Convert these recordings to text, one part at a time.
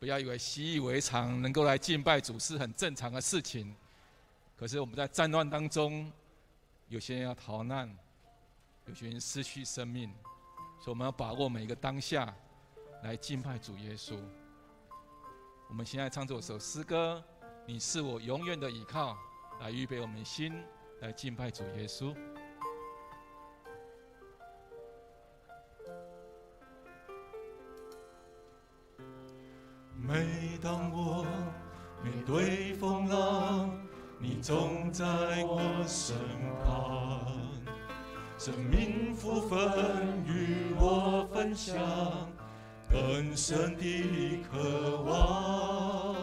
不要以为习以为常，能够来敬拜主是很正常的事情。可是我们在战乱当中，有些人要逃难，有些人失去生命，所以我们要把握每一个当下，来敬拜主耶稣。我们现在唱这首诗歌，你是我永远的依靠，来预备我们的心，来敬拜主耶稣。每当我面对风浪，你总在我身旁，生命福分与我分享，更深的渴望。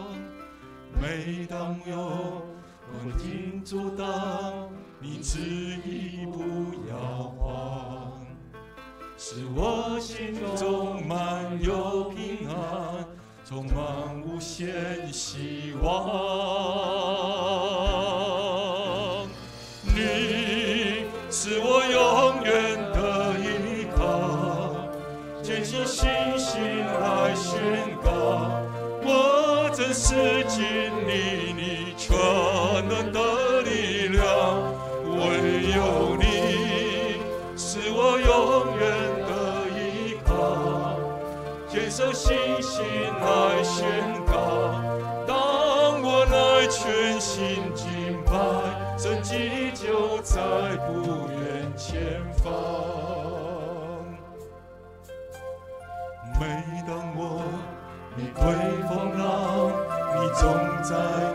每当有困境阻挡，你旨意不摇晃，使我心中满有平安，充满无限希望。你是我永远的依靠，坚信信心来宣告，我真是经历你全能的力量，唯有你是我永远的依靠，坚守信心来宣告，当我来全心敬拜，神迹就在不远前方。每当我面对风浪，你总在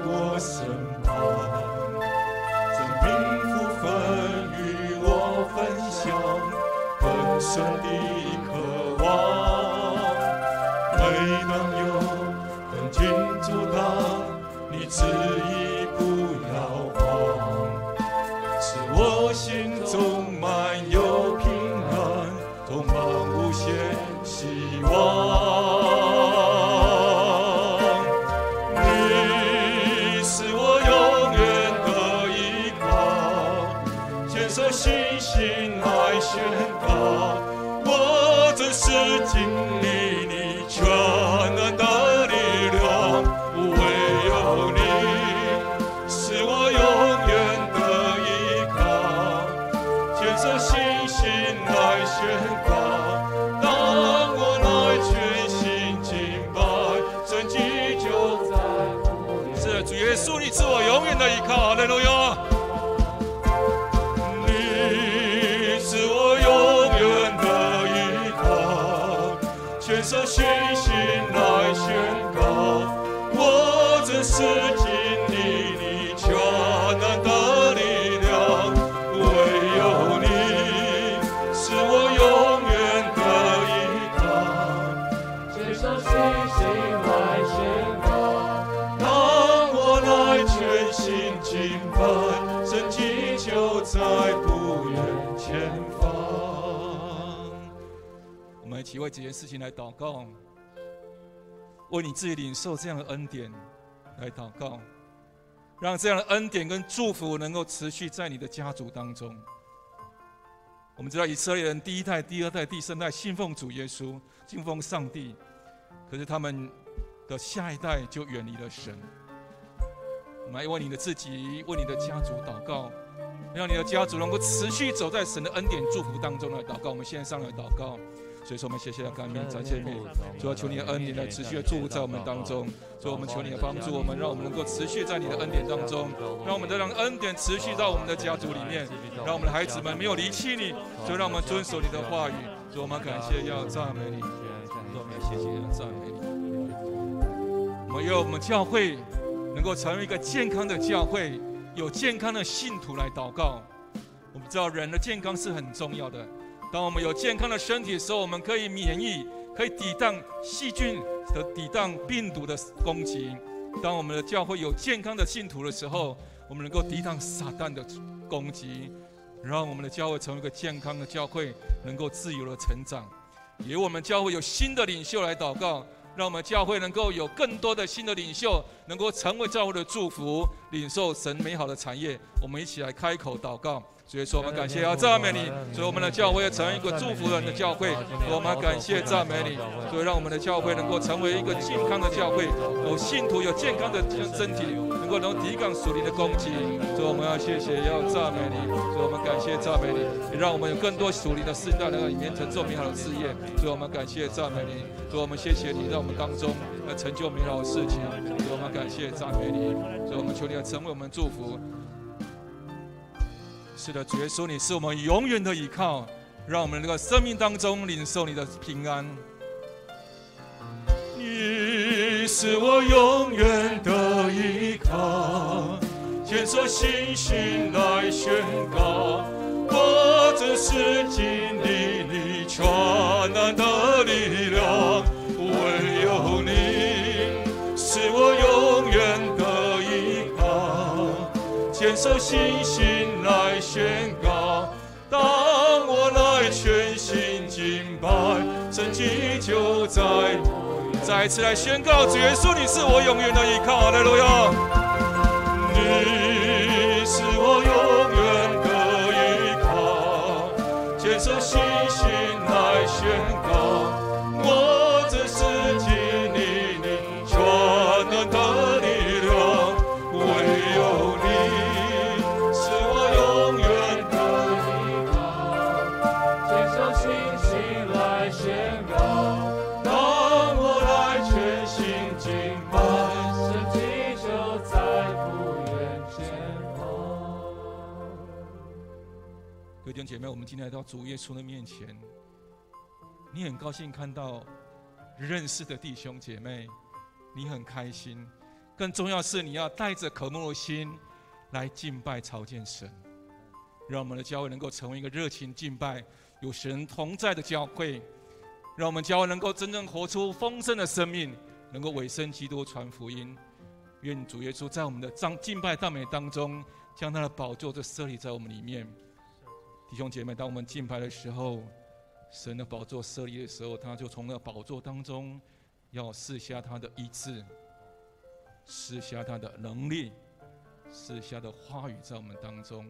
我身旁，生命福分与我分享，更深的渴望。每当有困境阻挡，你旨意不摇晃，使我心中满有平安，充满无限希望。你是我永远的依靠，坚守信心来宣告，我真是经历你全能的力量，唯有你是我永远的依靠，坚守信心来宣告，当我来全心敬拜，神迹就在不远。是主耶稣，你是我永远的依靠，哈利路亚。你是我永远的依靠，全守信心来宣告，我真是经历你全能的力量，唯有你是我永远的依靠，坚守信心来宣告，当我来全心敬拜，神迹就在不远前方。我们一起为这件事情来祷告，为你自己领受这样的恩典来祷告，让这样的恩典跟祝福能够持续在你的家族当中。我们知道以色列人第一代、第二代、第三代信奉主耶稣，信奉上帝，可是他们的下一代就远离了神。我们来为你的自己、为你的家族祷告，让你的家族能够持续走在神的恩典祝福当中来祷告。我们现在上来祷告。所以说我们谢谢了感恩在前面，主要求你的恩典来持续的祝福在我们当中，所以我们求你的帮助我们，让我们能够持续在你的恩典当中，让我们的恩典持续到我们的家族里面，让我们的孩子们没有离弃你，所以让我们遵守你的话语，所以我们感谢要赞美你，我们谢谢要赞美你。我们要我们教会能够成为一个健康的教会，有健康的信徒来祷告。我们知道人的健康是很重要的，当我们有健康的身体的时候，我们可以免疫，可以抵挡细菌和抵挡病毒的攻击。当我们的教会有健康的信徒的时候，我们能够抵挡撒旦的攻击，让我们的教会成为一个健康的教会，能够自由的成长。也我们教会有新的领袖来祷告，让我们教会能够有更多的新的领袖，能够成为教会的祝福，领受神美好的产业。我们一起来开口祷告。主耶稣，我们感谢要赞美你，所以我们的教会成为一个祝福人的教会。我们感谢赞美你，所以让我们的教会能够成为一个健康的教会，有信徒有健康的身体，能够抵抗属灵的攻击。所以我们要谢谢，要赞美你。所以我们感谢赞美你，也让我们有更多属灵的世代能够延承做美好的事业。所以我们感谢赞美你，所以我们谢谢你，让我们当中来成就美好的事情。所以我们感谢赞美你，所以我们求你来成为我们祝福。是的，主耶稣，你是我们永远的依靠，让我们能够生命当中领受你的平安。你是我永远的依靠，坚守信心来宣告，我真是经历你全能的力量，唯有你是我永远的依靠，坚守信心来宣告，当我来全心敬拜，神迹就在。再一次来宣告，主耶稣，你是我永远的依靠，哈利路亚！你是我永远的依靠，坚守信心来宣告，我真是经历你全能的力量，唯有你是我永远的依靠，坚守信心来宣告。各位弟兄姐妹，我们今天来到主耶稣的面前，你很高兴看到认识的弟兄姐妹，你很开心。更重要是，你要带着渴慕的心来敬拜朝见神，让我们的教会能够成为一个热情敬拜、有神同在的教会，让我们教会能够真正活出丰盛的生命，能够委身基督传福音。愿主耶稣在我们的敬拜赞美当中，将他的宝座就设立在我们里面。弟兄姐妹，当我们敬拜的时候，神的宝座设立的时候，他就从那宝座当中要赐下他的医治，赐下他的能力，赐下的话语在我们当中。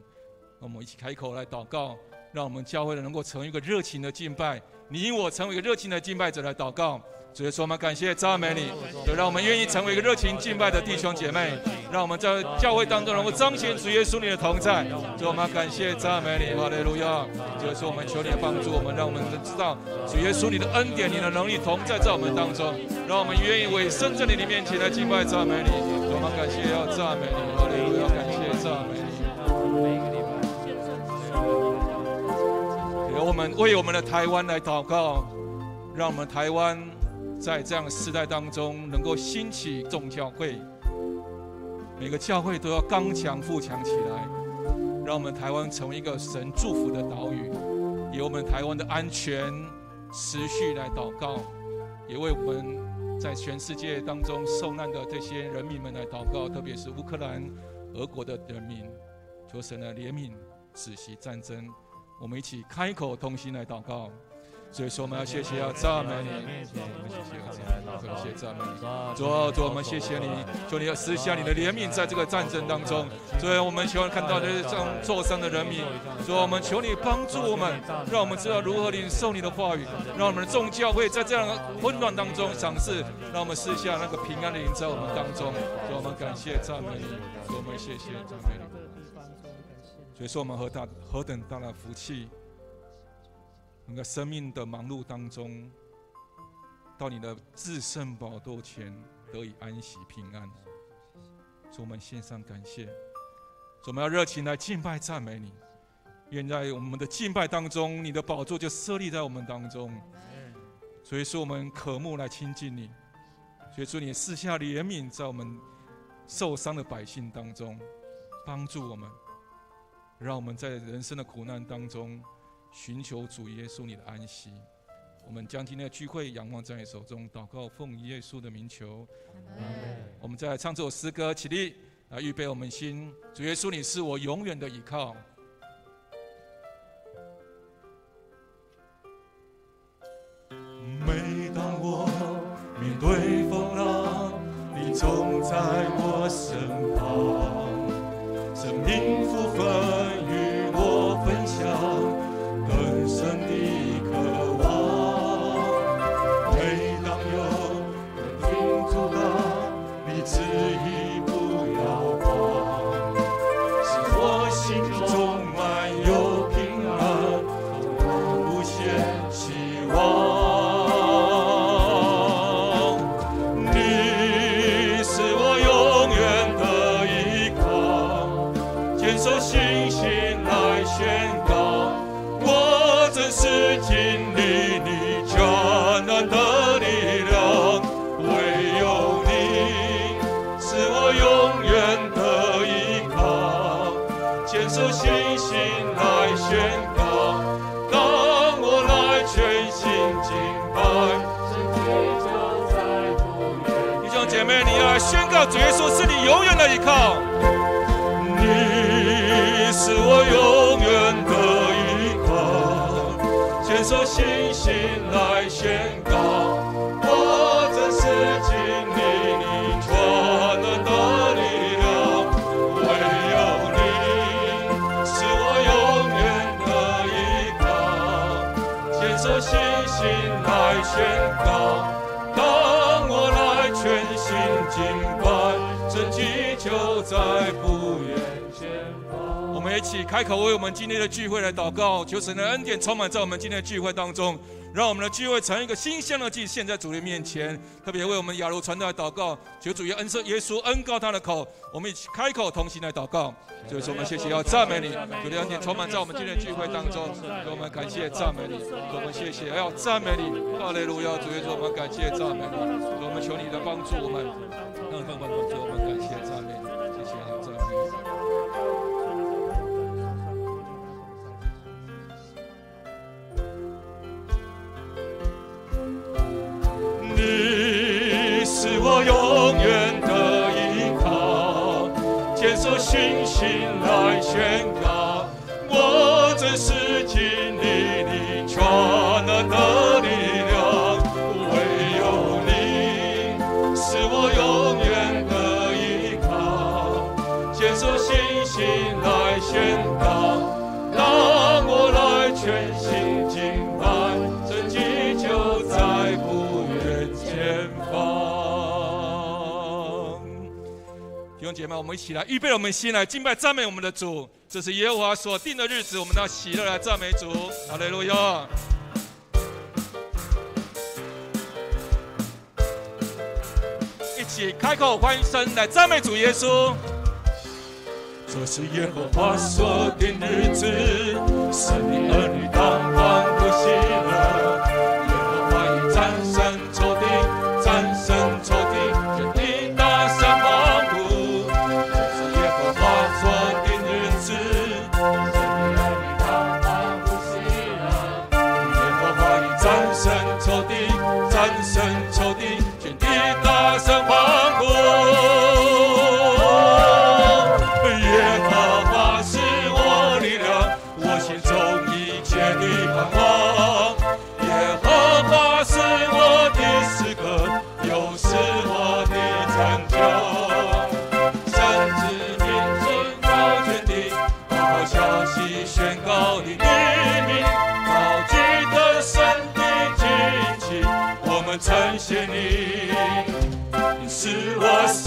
我们一起开口来祷告，让我们教会能够成为一个热情的敬拜，你我成为一个热情的敬拜者来祷告。主耶稣，我们感谢赞美你，也让我们愿意成为一个热情敬拜的弟兄姐妹，让我们在教会当中能够彰显主耶稣你的同在。主，我们感谢赞美你，哈利路亚！主耶稣，我们求你的帮助我们，让我们知道主耶稣你的恩典、你的能力同在我们当中，让我们愿意委身在你的面前来敬拜赞美你。主，我们感谢要赞美你，哈利路亚！感谢赞美你。我们为我们的台湾来祷告，让我们台湾在这样的时代当中能够兴起众教会，每个教会都要刚强富强起来，让我们台湾成为一个神祝福的岛屿，也为我们台湾的安全持续来祷告，也为我们在全世界当中受难的这些人民们来祷告，特别是乌克兰、俄国的人民，求神的怜悯，止息战争。我们一起开口同心来祷告。所以说，我们要谢谢，要赞美你，我们谢谢，感谢赞美你。主啊，主，我们谢谢你，求你要施下你的怜悯，在这个战争当中。所以我们希望看到这种受伤的人民，所以我们求你帮助我们，让我们知道如何领受你的话语，让我们的众教会在这样的混乱当中赏赐，让我们施下那个平安的灵在我们当中。所以我们感谢赞美你，所以我们谢谢赞美你。所以说，我们何等大的福气，能在生命的忙碌当中，到你的至圣宝座前得以安息平安。所以我们献上感谢，所以我们要热情来敬拜赞美你。愿在我们的敬拜当中，你的宝座就设立在我们当中。所以说，我们渴慕来亲近你。所以说，你赐下怜悯在我们受伤的百姓当中，帮助我们。让我们在人生的苦难当中寻求主耶稣你的安息。我们将今天的聚会仰望在你手中，祷告奉耶稣的名求。我们再来唱这首诗歌，起立来预备我们心。主耶稣，你是我永远的依靠。每当我面对风浪，你总在我身旁，生命福分与我子已不要忘，使我心中满有平安，无限希望。你是我永远的依靠，坚守信心来宣告，我真是经历你全能的力量，唯有你是我永远的依靠，坚守信心来宣告，当我来全心敬拜，弟兄姐妹，你要来宣告主耶稣是你永远的依靠，你是我永远的依靠，坚守信心来宣告，我真是经历你全能的力量，唯有你是我永远的依靠，坚守信心来宣告，当我来全心敬拜，神迹就在不远前方。我们一起开口为我们今天的聚会来祷告，求神的恩典充满在我们今天的聚会当中，让我们的聚会成一个馨香的祭献在主的面前。特别为我们亚柔传道来祷告，求主耶稣恩膏他的口，我们一起开口同心来祷告。所以说我们谢谢，要赞美你，主的恩典充满在我们今天的聚会当中，给我们感谢赞美你，我们谢谢，要赞美你，哈利路亚！主耶稣，我们感谢赞美你，我们求你的帮助我们，让更多帮助我们，感谢赞美你，谢谢你，赞美你。你是我永远的依靠，坚守信心来宣告，我真是经历你全能的力量，唯有你是我永远的依靠，坚守信心来宣告，当我来全心敬拜，神迹就在不远前方。弟兄姐妹，我们一起来预备我们心来敬拜赞美我们的主，这是耶和华所定的日子，我们要喜乐来赞美主，哈利路亚！一起开口欢声来赞美主耶稣。这是耶和华所定日子，神的儿女当欢呼喜乐。耶和华已战胜仇敌，战胜仇敌，全地大声欢呼。这是耶和华所定日子，神的儿女当欢呼喜乐。耶和华已战胜仇敌，战胜仇敌，全地大声欢呼。宣告你的名，高举的神的旌旗，我们称谢你，你是我神。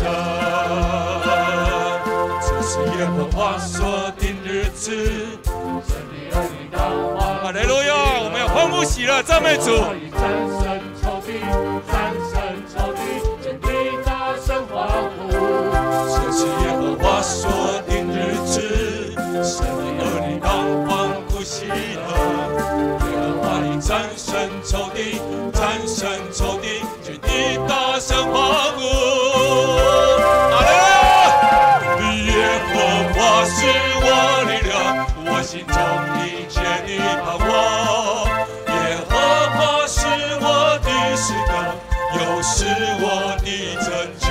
这是耶和华所定日子，哈利路亚！我们要欢呼喜乐，赞美主。战胜仇敌，战胜仇敌，全地大声欢呼。这是耶和华所定日子，神的儿女当欢呼喜乐。耶和华已战胜仇敌，战胜仇敌，全地大声欢呼。哈利路亚！耶和华是我力量，我心中一切的盼望。耶和华是我的诗歌，又是我的拯救。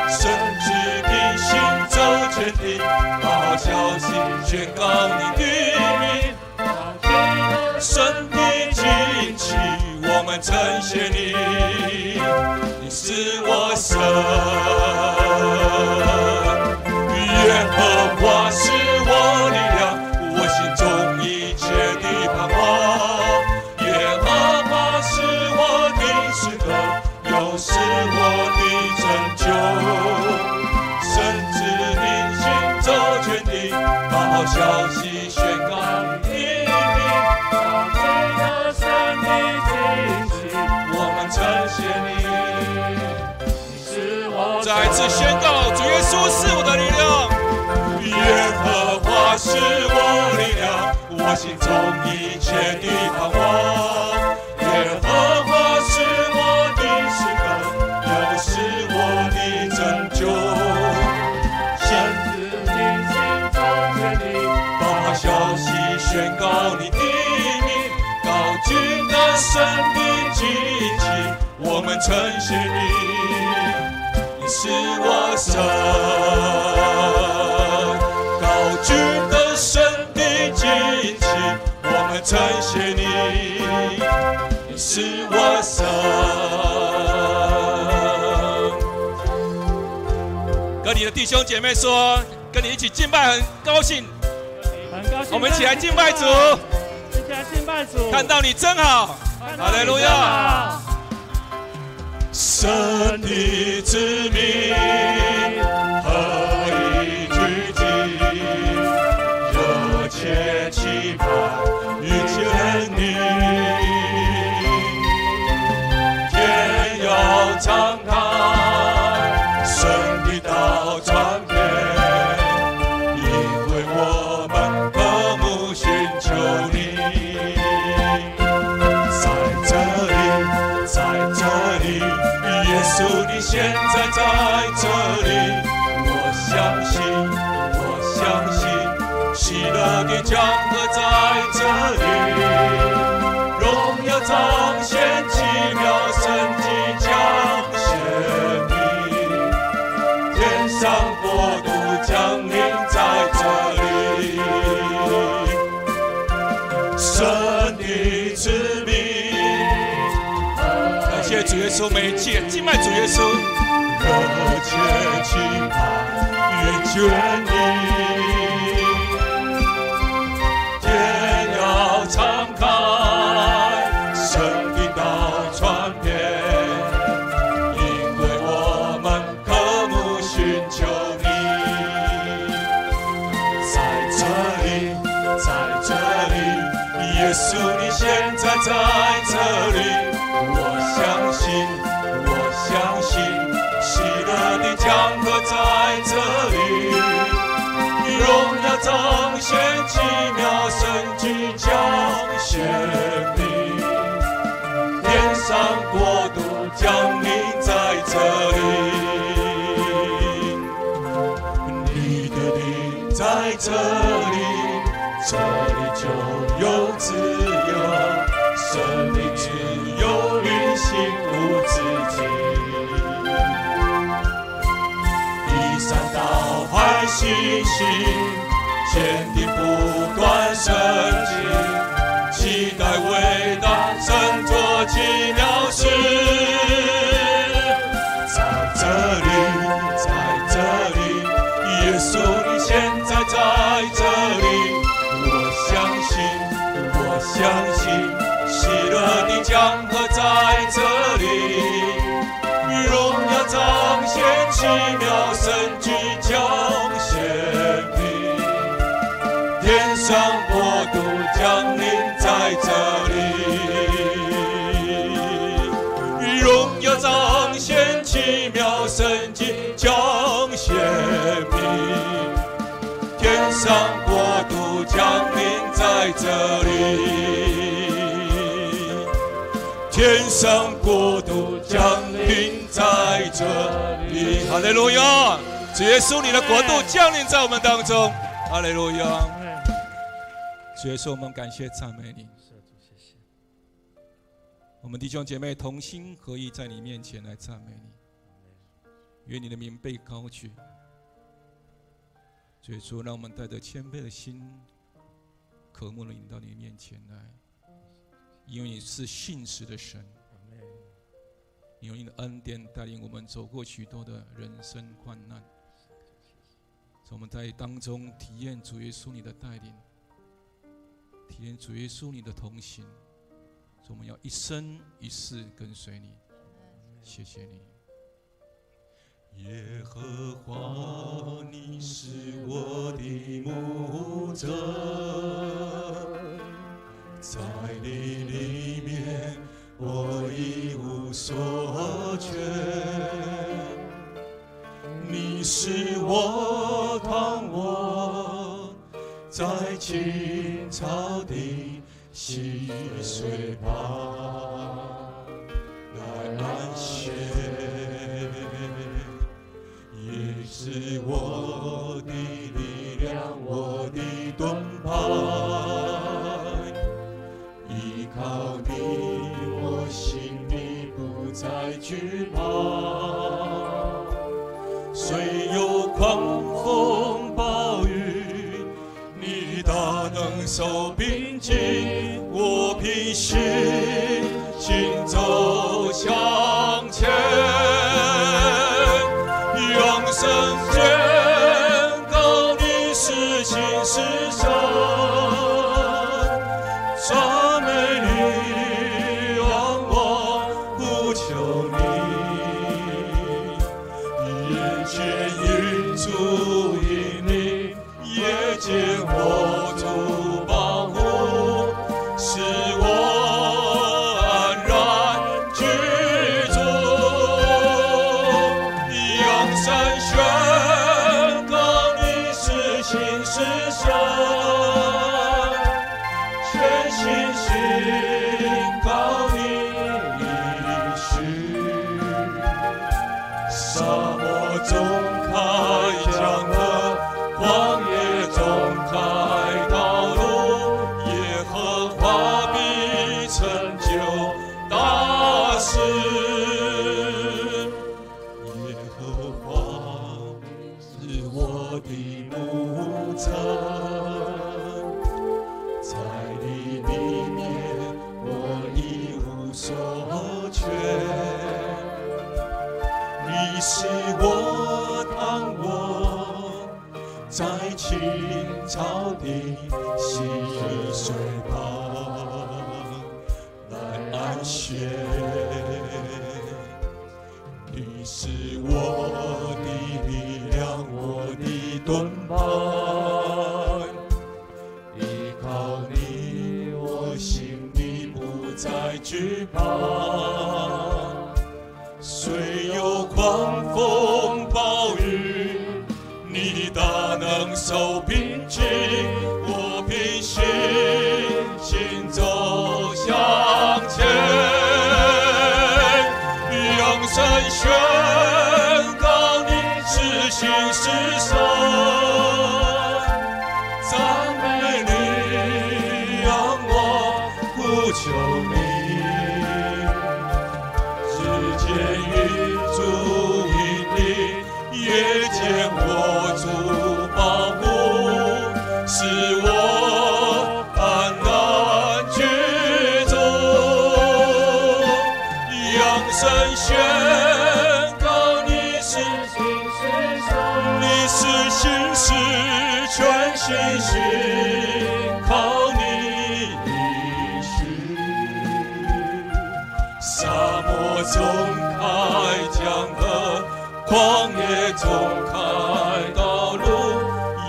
神之名行走全地，把消息宣告你的名。神的旌旗，我们称谢你，你是我神。耶和华是我力量，我心中一切的盼望。耶和华是我的诗歌，又是我的拯救。救，神子领行走全地，把好消息宣告你把罪的神的荆棘，我们称谢你，你是我。再次宣告，主耶稣是我的力量，耶和华是我力量，我心中一切的盼望。耶和华是我的诗歌，又是我的拯救。神子领行走全地，把消息宣告你的名，高举那神的旌旗，我们称谢你，你是我神。高举那神的旌旗，我们称谢你，你是我神。跟你的弟兄姐妹说，跟你一起敬拜，很高兴。我们一起来敬拜主，一起来敬拜主。看到你真好，哈利路亚。神的子民合一聚集，热切期盼遇见你，天要敞开，神的道传遍，因为我们渴慕寻求你。在这里，耶稣你现在在这里，我相信，喜乐的江河在这里，荣耀彰显奇妙神迹彰显你，天上国度降临在这里，神的子民。感谢主耶稣，每一切敬拜主耶稣，热切期盼遇见你，天要敞开，神的道传遍，因为我们渴慕寻求你。在这里，耶稣你现在在这里。我相信，喜乐的江河在这里，荣耀彰显奇妙神迹彰显你，天上国度降临在这里，你的灵在这里，这里就有自由，生命自由运行无止境，第三道海星星，坚定不断升起，期待伟大神作奇妙事，在这里，耶稣你现在在这里，我相信。喜乐的江河在这里，荣耀彰显奇妙神迹彰显你，天上国度降临在这里，荣耀彰显奇妙神迹彰显你，天上国度降临在这里。天上国度降临在这里，哈利路亚！主耶稣，你的国度降临在我们当中，哈利路亚！主耶稣，我们感谢赞美你。我们弟兄姐妹同心合意在你面前来赞美你，愿你的名被高举。主耶稣，让我们带着谦卑的心，渴慕地引到你面前来。因为你是信实的神，你用你的恩典带领我们走过许多的人生患难，我们在当中体验主耶稣你的带领，体验主耶稣你的同行，我们要一生一世跟随你。谢谢你，和华，你是我的牧者，在你里面我一无所缺。你是我躺卧在青草地溪水旁来安歇，也是我的力量，我的盾牌。依靠你，我心里不再惧怕。虽有狂风暴雨，你大能手并紧，我凭信心走向前。扬声宣告你是心是神，赞美你，仰望呼求你。眼前云足引领，夜间我主保护，使我安然居住。扬声宣告你是心是神，全心信靠你应许。沙漠中开江河，旷野中开道路，耶和华必成就大事。耶和华是我的牧者，在你里面我一无所缺。你是我躺卧在青草地溪水旁来安歇，你是我的力量，我的盾牌。依靠你，我心里不再惧怕。虽有狂风暴雨，你大能手并紧，我凭信心走向前。扬声宣告你是心是神，赞美你，仰望呼求你。日间云足引领，夜间我主保护，使我安然居住。扬声宣告你是心是神，你是心是全心信靠你应许。沙漠中开江河，旷野中开道路，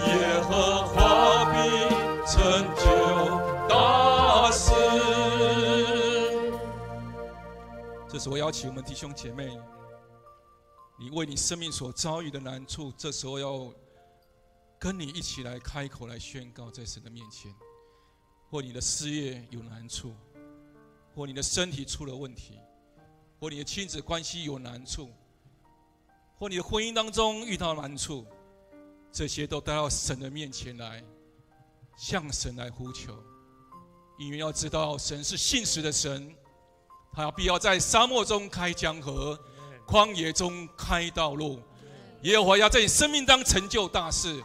耶和华必成就大事。这时候邀请我们弟兄姐妹，你为你生命所遭遇的难处，这时候要跟你一起来开口来宣告，在神的面前。或你的事业有难处，或你的身体出了问题，或你的亲子关系有难处，或你的婚姻当中遇到难处，这些都带到神的面前来，向神来呼求。因为要知道神是信实的神，他必要在沙漠中开江河，旷野中开道路。耶和华要在你生命当成就大事，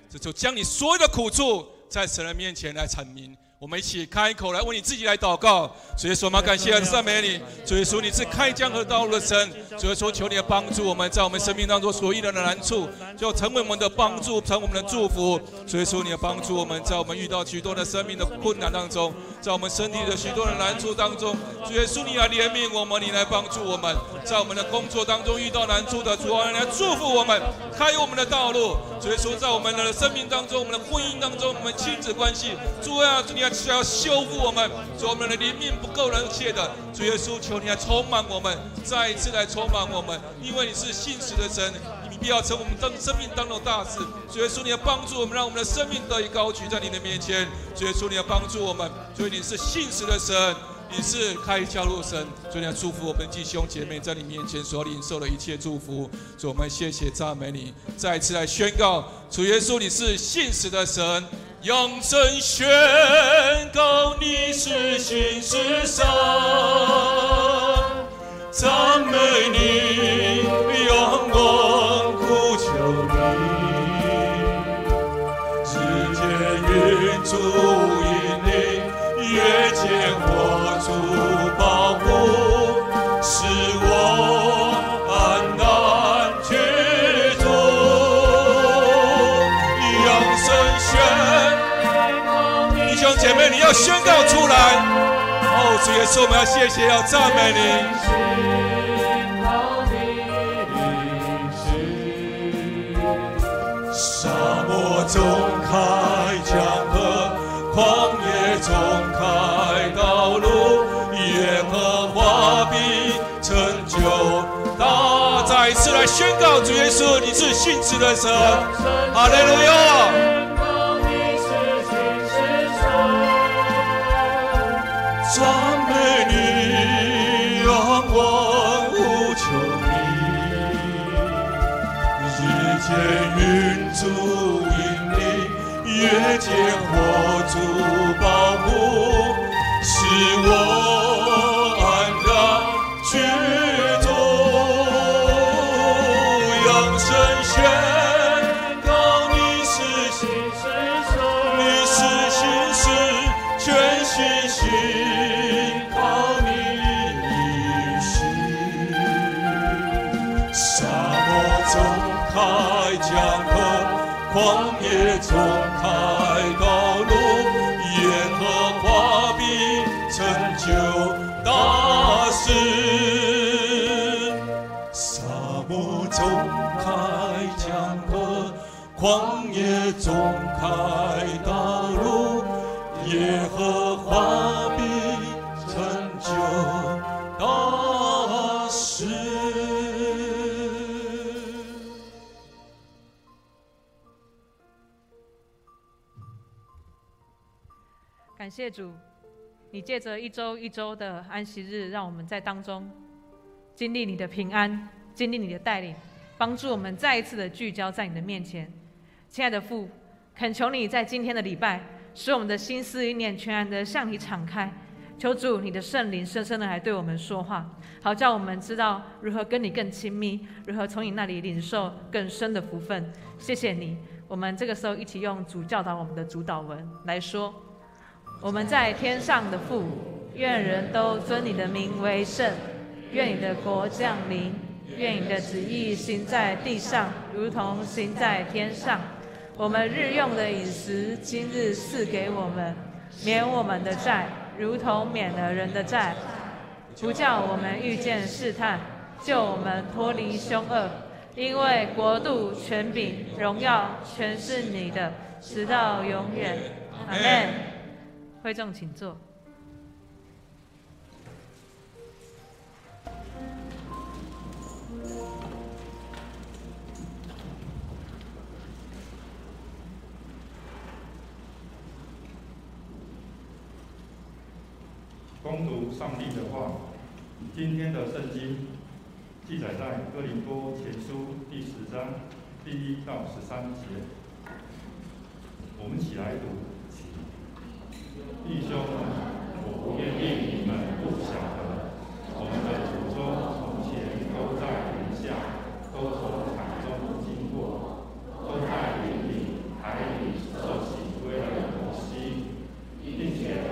这就将你所有的苦处在神的面前来阐明。我们一起开口来为你自己来祷告。主耶稣，我们感谢赞美你。主耶稣，你是开江河道路的神。主耶稣，求你的帮助我们，在我们生命当中所遇到的难处，就成为我们的帮助，成为我们的祝福。主耶稣，你的帮助我们，在我们遇到许多的生命的困难当中，在我们身体的许多的难处当中，主耶稣，你来怜悯我们，你来帮助我们。在我们的工作当中遇到难处的，主啊，你来祝福我们，开我们的道路。主耶稣，在我们的生命当中，我们的婚姻当中，我们亲子关系，主啊，你要修复我们，主，我们的灵命不够人切的，主耶稣，求你来充满我们，再一次来充满我们，因为你是信实的神，你必要成我们生命当中的大事。主耶稣，你要帮助我们，让我们的生命得以高举在你的面前。主耶稣，你要帮助我们，所以你是信实的神，你是开窍路神，所以你要祝福我们弟兄姐妹在你面前所领受的一切祝福。所以我们谢谢赞美你，再一次来宣告，主耶稣，你是信实的神。扬声宣告你是信实神，赞美你，仰望呼求你，只见云柱引领，夜间火烛保护，使我安然居住。扬声宣，弟兄姐妹，你要宣告出来。哦，主耶稣，我们要谢谢，要赞美你。沙漠中开江河，旷野中开道路，耶和华必成就。再一次来宣告，主耶稣，你是信实的神。哈利路亚。赞美你，仰望呼求你，日间云柱引领，夜间火烛保护，使我安然居住。扬声宣告你是信实，你是信实，全信心。开江河，旷野中开道路，耶和华必成就大事。沙漠中开江河，旷野中开道路，耶和华必成就大事。感谢主，你借着一周一周的安息日，让我们在当中经历你的平安，经历你的带领，帮助我们再一次的聚焦在你的面前。亲爱的父，恳求你在今天的礼拜，使我们的心思意念全然的向你敞开，求主你的圣灵深深的来对我们说话，好叫我们知道如何跟你更亲密，如何从你那里领受更深的福分。谢谢你，我们这个时候一起用主教导我们的主祷文来说。我们在天上的父，愿人都尊你的名为圣，愿你的国降临，愿你的旨意行在地上，如同行在天上。我们日用的饮食，今日赐给我们，免我们的债，如同免了人的债，不叫我们遇见试探，救我们脱离凶恶。因为国度、权柄、荣耀，全是你的，直到永远。阿们。会众请坐。恭读上帝的话。今天的圣经记载在哥林多前书第10章第1到13节。我们起来读。弟兄们，我不愿意你们不晓得，我们的祖宗从前都在云下，都从海中经过，都在云里、海里受洗归了摩西，并且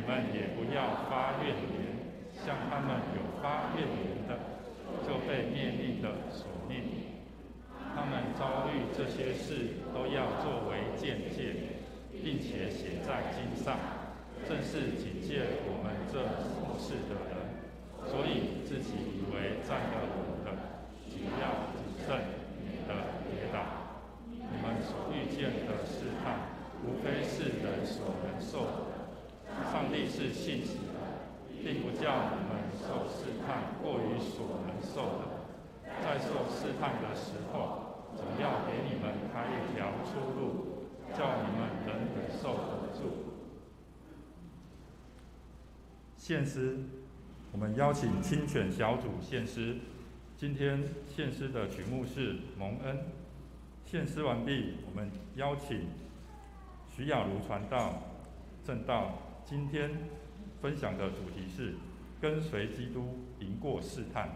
们也不要发怨言，像他们有发怨言的，就被灭命的所灭。他们遭遇这些事，都要作为鉴戒，并且写在经上，正是警戒我们这后世的人。所以自己以为站得稳的，仅要谨慎，免得跌倒。你们所遇见的试探，无非是人所能受的。上帝是信实的，并不叫你们受试探过于所能受的。在受试探的时候，总要给你们开一条出路，叫你们能忍受得住。献诗，我们邀请清泉小组献诗。今天献诗的曲目是《蒙恩》。献诗完毕，我们邀请徐雅茹传道、正道。今天分享的主题是跟随基督，赢过试探。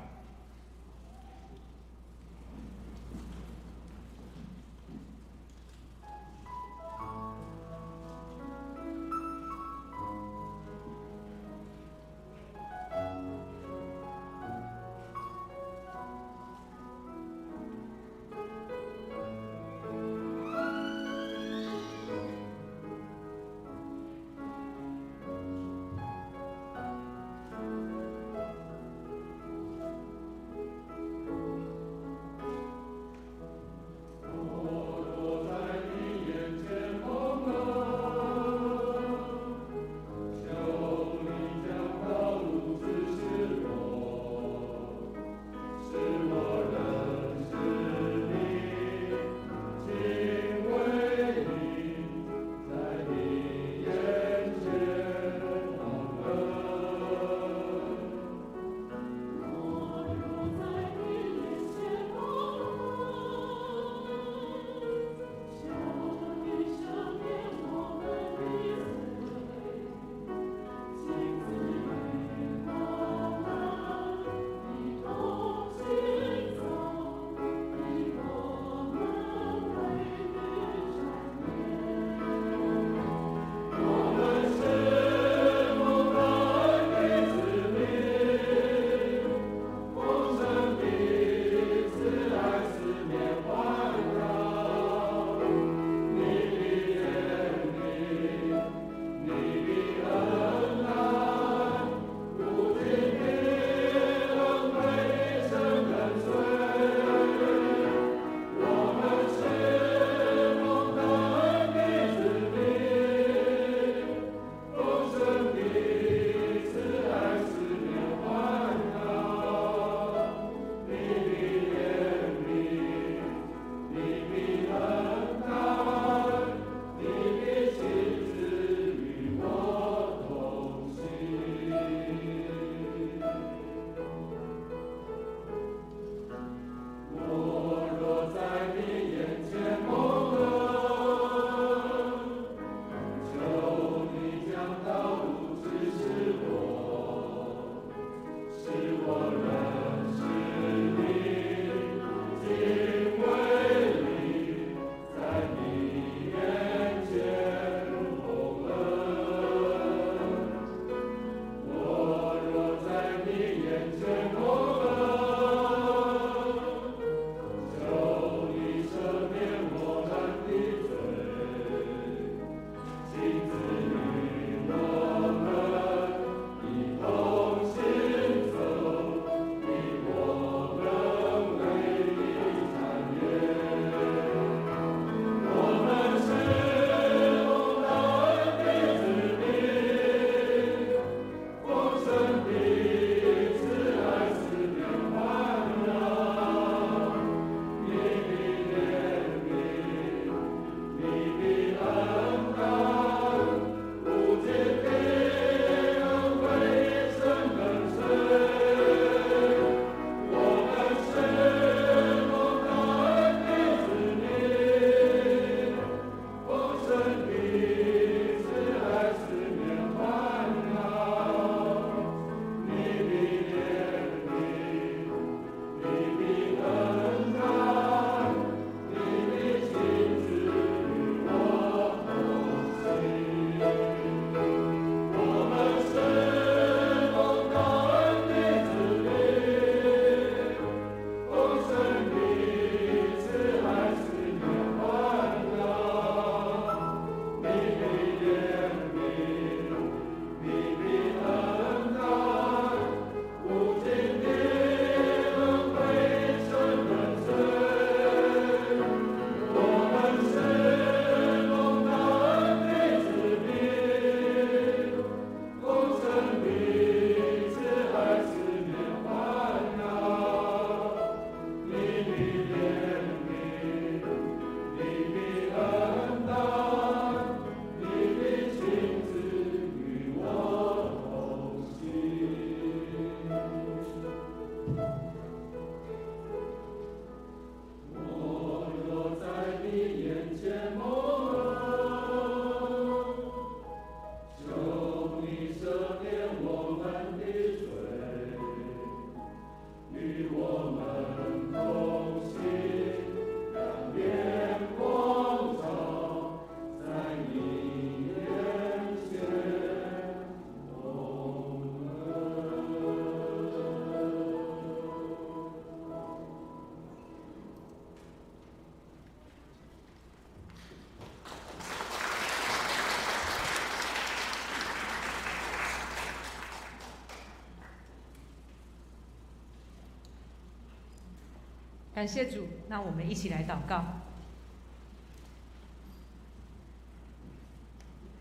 感谢主，那我们一起来祷告。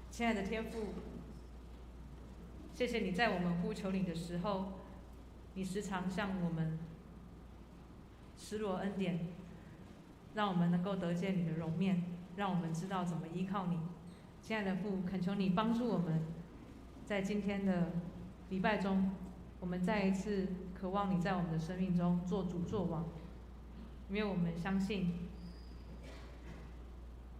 亲爱的天父，谢谢你在我们呼求你的时候，你时常向我们施罗恩典，让我们能够得见你的容面，让我们知道怎么依靠你。亲爱的父，恳求你帮助我们，在今天的礼拜中，我们再一次渴望你在我们的生命中做主做王，因为我们相信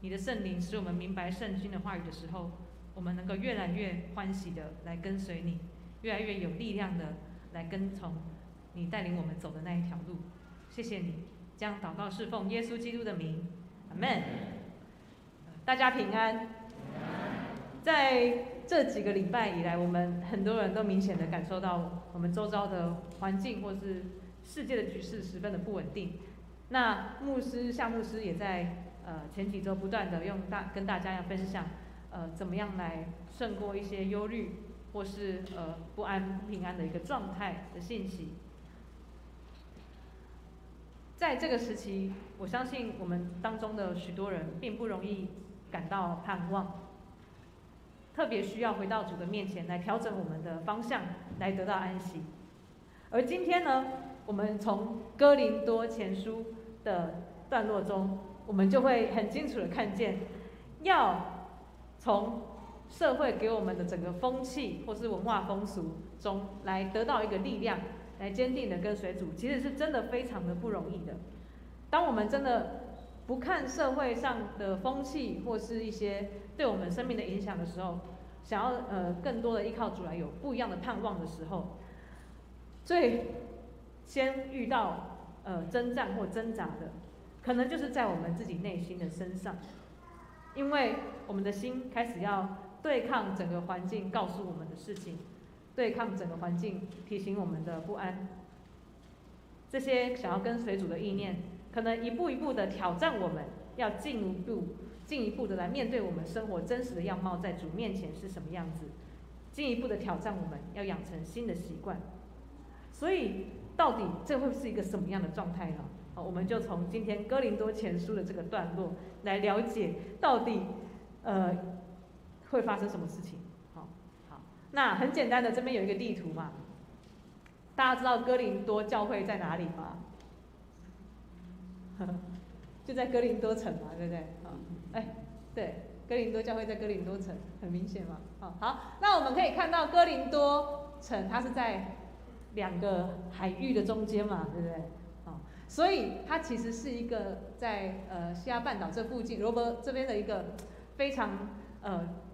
你的圣灵使我们明白圣经的话语的时候，我们能够越来越欢喜的来跟随你，越来越有力量的来跟从你带领我们走的那一条路。谢谢你，将祷告侍奉耶稣基督的名，阿们。大家平安。在这几个礼拜以来，我们很多人都明显的感受到我们周遭的环境或是世界的局势十分的不稳定。那夏牧师也在前几周不断的跟大家要分享，怎么样来胜过一些忧虑或是不安不平安的一个状态的信息。在这个时期，我相信我们当中的许多人并不容易感到盼望，特别需要回到主的面前来调整我们的方向，来得到安息。而今天呢，我们从哥林多前书的段落中，我们就会很清楚的看见，要从社会给我们的整个风气或是文化风俗中来得到一个力量，来坚定的跟随主，其实是真的非常的不容易的。当我们真的不看社会上的风气或是一些对我们生命的影响的时候，想要更多的依靠主来有不一样的盼望的时候，最先遇到征战或挣扎的，可能就是在我们自己内心的身上，因为我们的心开始要对抗整个环境告诉我们的事情，对抗整个环境提醒我们的不安。这些想要跟随主的意念，可能一步一步的挑战我们，要进一步的来面对我们生活真实的样貌，在主面前是什么样子，进一步的挑战我们要养成新的习惯。所以到底这会是一个什么样的状态呢？我们就从今天哥林多前书的这个段落来了解到底会发生什么事情。好，那很简单的，这边有一个地图嘛，大家知道哥林多教会在哪里吗？就在哥林多城嘛，对不对？对，哥林多教会在哥林多城，很明显嘛。好，那我们可以看到哥林多城，它是在2个海域的中间嘛，对不对？所以它其实是一个在西亚半岛这附近，罗伯这边的一个非常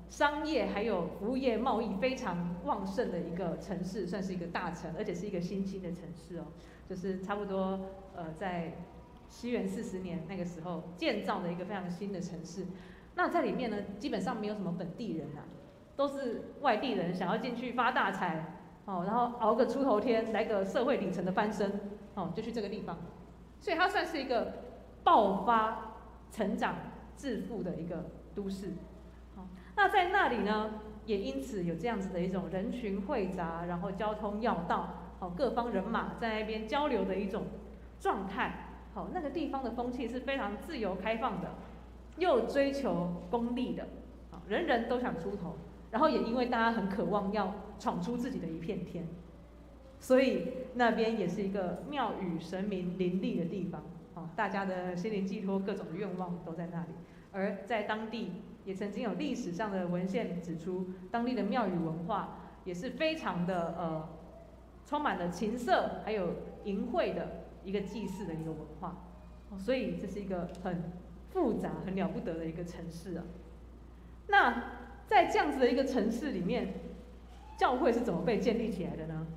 商业还有服务业贸易非常旺盛的一个城市，算是一个大城，而且是一个新兴的城市哦，就是差不多在西元40年那个时候建造的一个非常新的城市。那在里面呢，基本上没有什么本地人啊，都是外地人想要进去发大财然后熬个出头天，来个社会里程的翻身就去这个地方。所以它算是一个爆发、成长、致富的一个都市。那在那里呢，也因此有这样子的一种人群汇杂，然后交通要道，各方人马在那边交流的一种状态。那个地方的风气是非常自由开放的，又追求功利的，人人都想出头，然后也因为大家很渴望要闯出自己的一片天。所以那边也是一个庙宇神明林立的地方，大家的心灵寄托各种的愿望都在那里。而在当地也曾经有历史上的文献指出，当地的庙宇文化也是非常的充满了情色还有淫秽的一个祭祀的一个文化。所以这是一个很复杂很了不得的一个城市啊。那在这样子的一个城市里面，教会是怎么被建立起来的呢？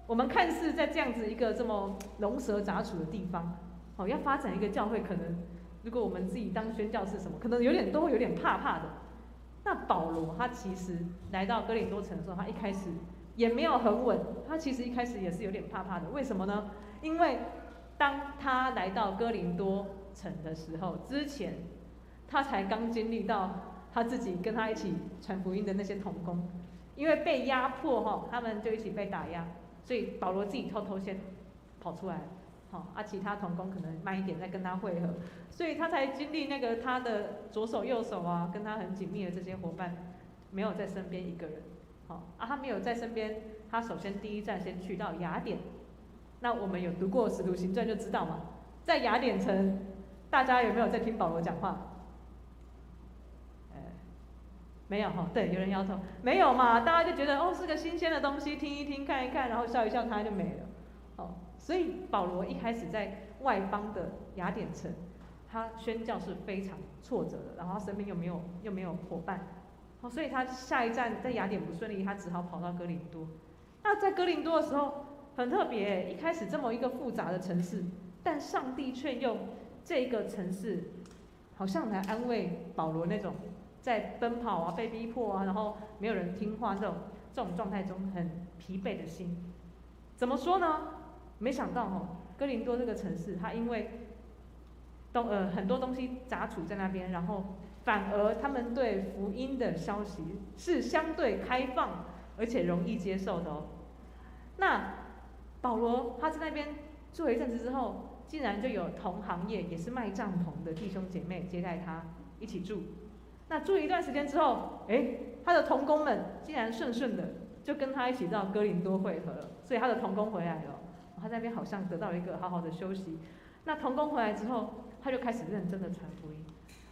我们看似在这样子一个这么龙蛇杂处的地方，要发展一个教会，可能如果我们自己当宣教士什么，可能都会有点怕怕的。那保罗他其实来到哥林多城的时候，他一开始也没有很稳，他其实一开始也是有点怕怕的。为什么呢？因为当他来到哥林多城的时候，之前他才刚经历到他自己跟他一起传福音的那些同工，因为被压迫他们就一起被打压。所以保罗自己偷偷先跑出来，其他同工可能慢一点再跟他会合，所以他才经历那个他的左手右手啊，跟他很紧密的这些伙伴没有在身边一个人，他没有在身边，他首先第一站先去到雅典。那我们有读过《使徒行传》就知道嘛，在雅典城，大家有没有在听保罗讲话？没有哈，对，有人摇头，没有嘛，大家就觉得是个新鲜的东西，听一听看一看，然后笑一笑，他就没了。所以保罗一开始在外邦的雅典城，他宣教是非常挫折的，然后他身边又没有伙伴，所以他下一站在雅典不顺利，他只好跑到哥林多。那在哥林多的时候很特别，一开始这么一个复杂的城市，但上帝却用这个城市好像来安慰保罗那种在奔跑啊、被逼迫啊，然后没有人听话这种状态中很疲惫的心。怎么说呢？没想到哥林多这个城市，它因为很多东西杂处在那边，然后反而他们对福音的消息是相对开放而且容易接受的那保罗他在那边住了一阵子之后，竟然就有同行业也是卖帐篷的弟兄姐妹接待他一起住。那住一段时间之后，他的同工们竟然顺顺的就跟他一起到哥林多会合了，所以他的同工回来了。他在那边好像得到了一个好好的休息。那同工回来之后，他就开始认真的传福音。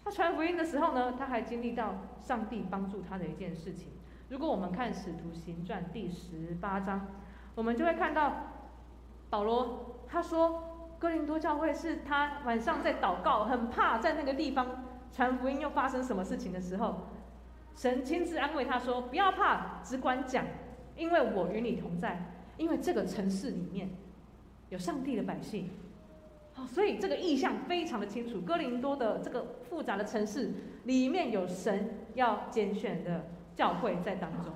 他传福音的时候呢，他还经历到上帝帮助他的一件事情。如果我们看《使徒行传》第18章，我们就会看到保罗他说，哥林多教会是他晚上在祷告，很怕在那个地方传福音又发生什么事情的时候，神亲自安慰他说：“不要怕，只管讲，因为我与你同在。因为这个城市里面有上帝的百姓。”所以这个意象非常的清楚。哥林多的这个复杂的城市里面有神要拣选的教会在当中。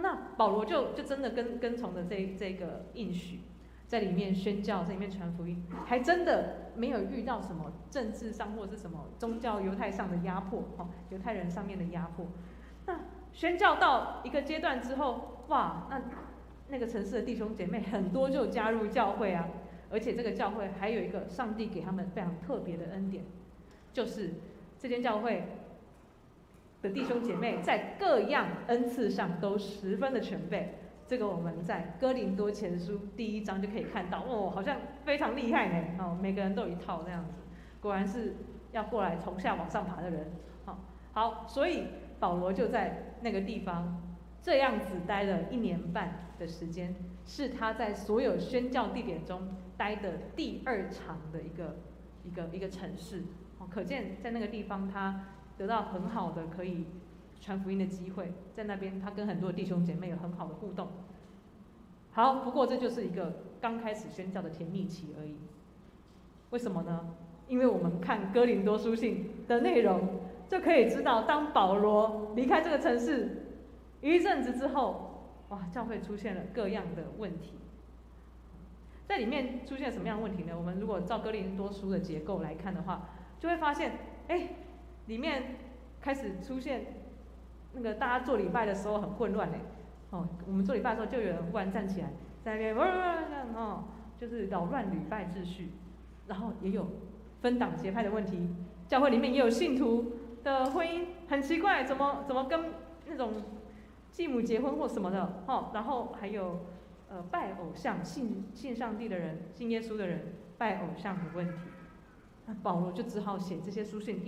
那保罗就真的跟从了这个应许，在里面宣教，在里面传福音，还真的没有遇到什么政治上或是什么宗教犹太上的压迫，犹太人上面的压迫。那宣教到一个阶段之后，哇，那个城市的弟兄姐妹很多就加入教会啊，而且这个教会还有一个上帝给他们非常特别的恩典，就是这间教会的弟兄姐妹在各样恩赐上都十分的全备。这个我们在哥林多前书第1章就可以看到，好像非常厉害呢，每个人都有一套这样子，果然是要过来从下往上爬的人。好，所以保罗就在那个地方这样子待了1年半的时间，是他在所有宣教地点中待的第2长的一个城市。可见在那个地方他得到很好的可以传福音的机会，在那边他跟很多弟兄姐妹有很好的互动。好，不过这就是一个刚开始宣教的甜蜜期而已。为什么呢？因为我们看哥林多书信的内容，就可以知道，当保罗离开这个城市一阵子之后，教会出现了各样的问题。在里面出现什么样的问题呢？我们如果照哥林多书的结构来看的话，就会发现，里面开始出现那个大家做礼拜的时候很混乱我们做礼拜的时候就有人忽然站起来，在那边就是扰乱礼拜秩序，然后也有分党结派的问题，教会里面也有信徒的婚姻很奇怪，怎么跟那种继母结婚或什么的然后还有拜偶像、信上帝的人、信耶稣的人拜偶像的问题。那保罗就只好写这些书信，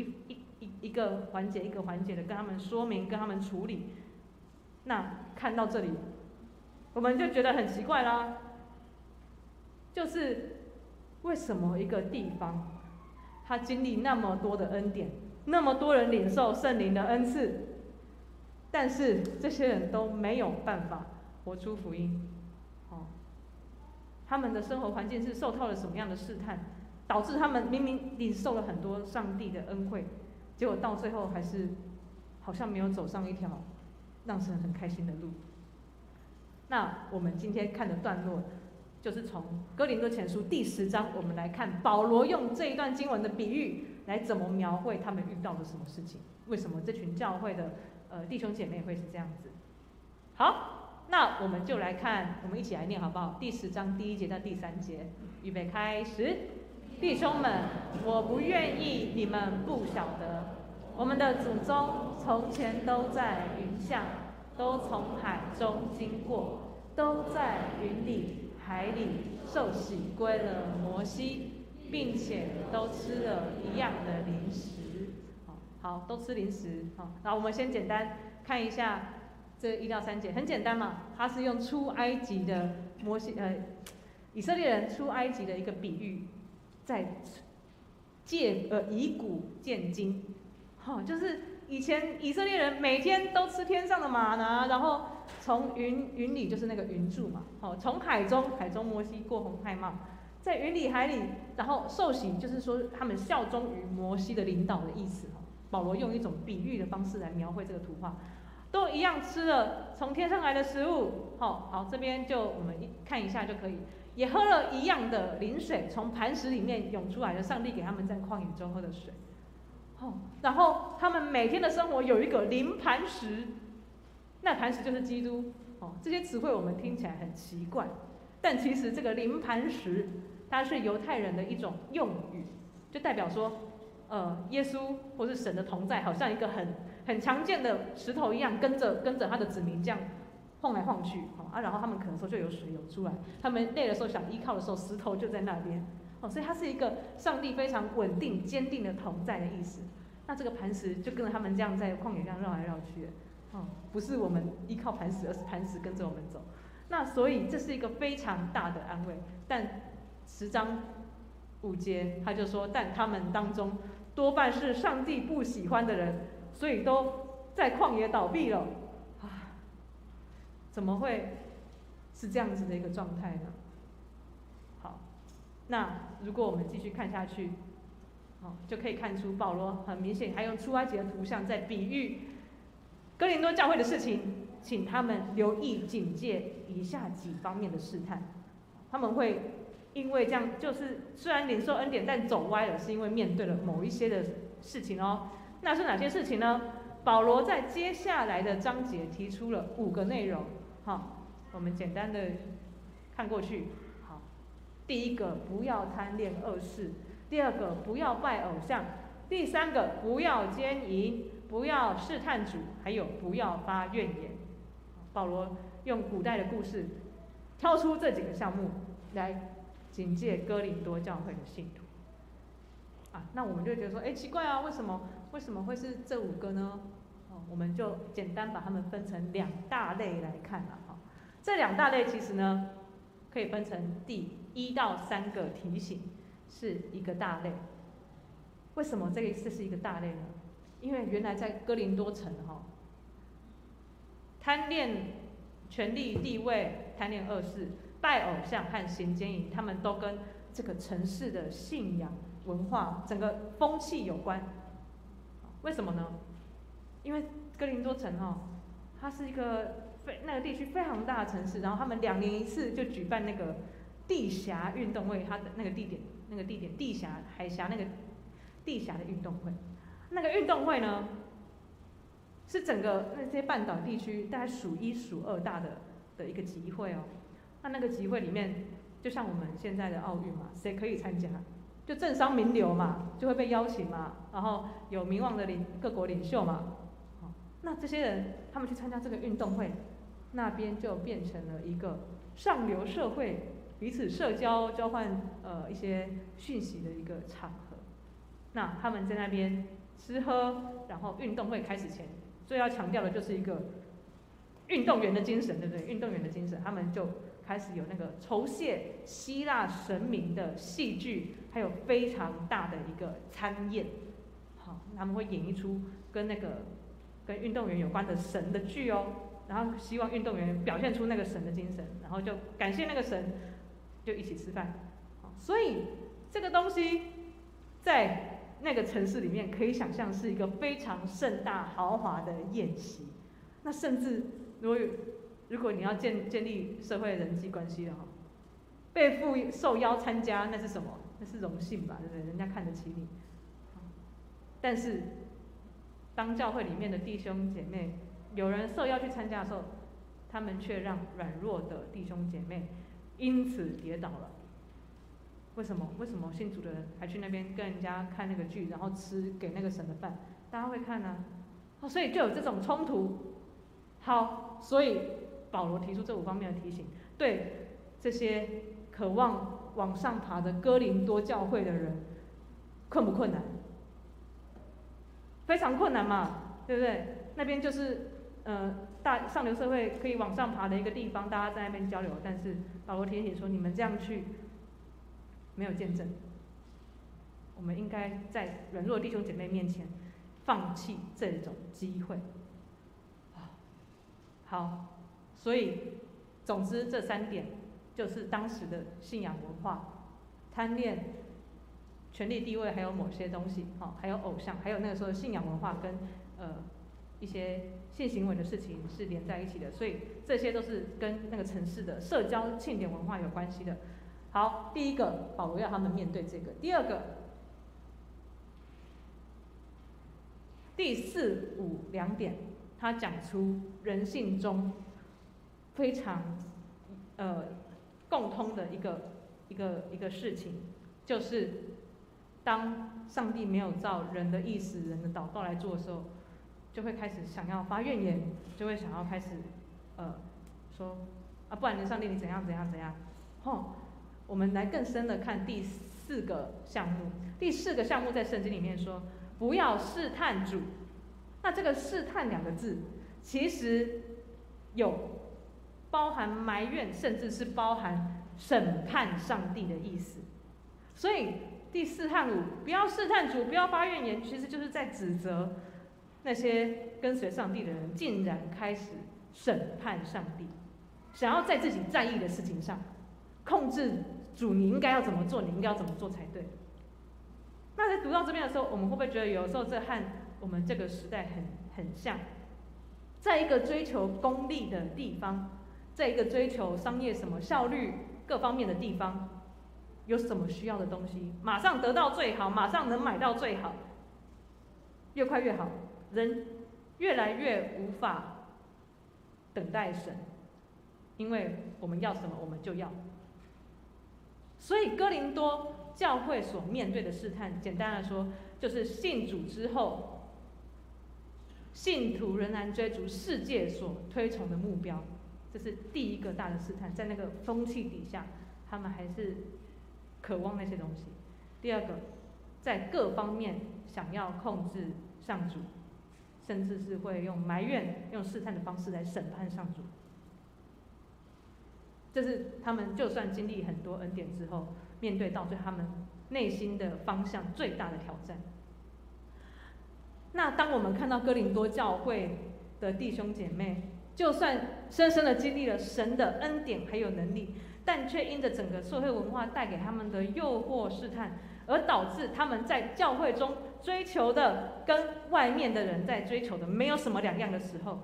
一个环节一个环节的跟他们说明，跟他们处理。那看到这里，我们就觉得很奇怪啦，就是为什么一个地方，他经历那么多的恩典，那么多人领受圣灵的恩赐，但是这些人都没有办法活出福音。他们的生活环境是受到了什么样的试探，导致他们明明领受了很多上帝的恩惠，结果到最后还是好像没有走上一条让神很开心的路。那我们今天看的段落，就是从哥林多前书第10章，我们来看保罗用这一段经文的比喻来怎么描绘他们遇到了什么事情，为什么这群教会的弟兄姐妹会是这样子。好，那我们就来看，我们一起来念好不好？第10章第1节到第3节，预备开始。弟兄们，我不愿意你们不晓得，我们的祖宗从前都在云下，都从海中经过，都在云里海里受洗归了摩西，并且都吃了一样的零食。好，都吃零食。好，然后我们先简单看一下这1到3节，很简单嘛，它是用出埃及的以色列人出埃及的一个比喻，在以古鉴今。就是以前以色列人每天都吃天上的玛拿，然后从云里就是那个云柱嘛，从海中摩西过红海嘛，在云里海里，然后受洗，就是说他们效忠于摩西的领导的意思。保罗用一种比喻的方式来描绘这个图画，都一样吃了从天上来的食物。好，这边就我们看一下就可以，也喝了一样的灵水，从磐石里面涌出来的，上帝给他们在旷野中喝的水。然后他们每天的生活有一个灵磐石，那磐石就是基督。这些词汇我们听起来很奇怪，但其实这个灵磐石，它是犹太人的一种用语，就代表说，耶稣或是神的同在，好像一个很强健的石头一样，跟着他的子民这样晃来晃去。然后他们可能说就有水涌出来，他们累的时候想依靠的时候，石头就在那边。所以它是一个上帝非常稳定、坚定的同在的意思。那这个磐石就跟着他们这样在旷野这样绕来绕去，不是我们依靠磐石，而是磐石跟着我们走。那所以这是一个非常大的安慰。但10章5节他就说，但他们当中多半是上帝不喜欢的人，所以都在旷野倒闭了。怎么会是这样子的一个状态呢？好，那如果我们继续看下去，就可以看出保罗很明显还用出埃及的图像在比喻哥林多教会的事情，请他们留意警戒以下几方面的试探。他们会因为这样，就是虽然领受恩典，但走歪了，是因为面对了某一些的事情哦。那是哪些事情呢？保罗在接下来的章节提出了5个内容。我们简单的看过去。好，第1个，不要贪恋恶事；第2个，不要拜偶像；第3个，不要奸淫，不要试探主，还有不要发怨言。保罗用古代的故事挑出这几个项目来警戒哥林多教会的信徒。那我们就觉得说，奇怪啊，为什么会是这5个呢？我们就简单把它们分成2大类来看了。这2大类其实呢，可以分成第1到3个提醒是一个大类。为什么这是一个大类呢？因为原来在哥林多城贪恋权力地位、贪恋恶事、拜偶像和行奸淫，他们都跟这个城市的信仰文化、整个风气有关。为什么呢？因为哥林多城它是一个那个地区非常大的城市，然后他们2年1次就举办那个地峡运动会，它的那个地点地峡海峡那个地峡的运动会。那个运动会呢，是整个那些半岛地区大概数1数2大的一个集会哦。那个集会里面，就像我们现在的奥运嘛，谁可以参加？就政商名流嘛，就会被邀请嘛，然后有名望的各国领袖嘛。那这些人他们去参加这个运动会，那边就变成了一个上流社会彼此社交、交换一些讯息的一个场合。那他们在那边吃喝，然后运动会开始前，最要强调的就是一个运动员的精神，对不对？运动员的精神，他们就开始有那个酬谢希腊神明的戏剧，还有非常大的一个参宴。他们会演一出跟运动员有关的神的剧哦，然后希望运动员表现出那个神的精神，然后就感谢那个神，就一起吃饭。所以这个东西在那个城市里面，可以想象是一个非常盛大豪华的宴席。那甚至如果你要建立社会人际关系的被受邀参加，那是什么？那是荣幸吧，对不对？人家看得起你。但是当教会里面的弟兄姐妹有人受邀去参加的时候，他们却让软弱的弟兄姐妹因此跌倒了。为什么？为什么信主的人还去那边跟人家看那个剧，然后吃给那个神的饭？大家会看啊，所以就有这种冲突。好，所以保罗提出这5方面的提醒，对这些渴望往上爬的哥林多教会的人，困不困难？非常困难嘛，对不对？那边就是大上流社会可以往上爬的一个地方，大家在那边交流。但是保罗提醒说，你们这样去没有见证，我们应该在软弱的弟兄姐妹面前放弃这种机会。好，所以总之这3点就是当时的信仰文化：贪恋权力地位，还有某些东西，还有偶像，还有那个时候的信仰文化跟一些性行为的事情是连在一起的，所以这些都是跟那个城市的社交庆典文化有关系的。好，第一个，保罗要他们面对这个；第二个，第4、5两点，他讲出人性中非常共通的一个事情，就是当上帝没有照人的意思、人的祷告来做的时候，就会开始想要发怨言，就会想要开始说啊，不然你上帝你怎样怎样怎样。我们来更深的看第4个项目。第4个项目在圣经里面说，不要试探主。那这个试探2个字，其实有包含埋怨，甚至是包含审判上帝的意思。所以第4和5，不要试探主，不要发怨言，其实就是在指责那些跟随上帝的人，竟然开始审判上帝，想要在自己在意的事情上控制主，你应该要怎么做，你应该要怎么做才对。那在读到这边的时候，我们会不会觉得有时候这和我们这个时代很像？在一个追求功利的地方，在一个追求商业什么效率各方面的地方，有什么需要的东西，马上得到最好，马上能买到最好，越快越好，人越来越无法等待神，因为我们要什么我们就要。所以哥林多教会所面对的试探，简单来说，就是信主之后，信徒仍然追逐世界所推崇的目标，这是第一个大的试探。在那个风气底下，他们还是渴望那些东西。第二个，在各方面想要控制上主，甚至是会用埋怨、用试探的方式来审判上主。这是他们就算经历很多恩典之后，面对到对他们内心的方向最大的挑战。那当我们看到哥林多教会的弟兄姐妹，就算深深的经历了神的恩典还有能力，但却因着整个社会文化带给他们的诱惑试探，而导致他们在教会中追求的跟外面的人在追求的没有什么两样的时候，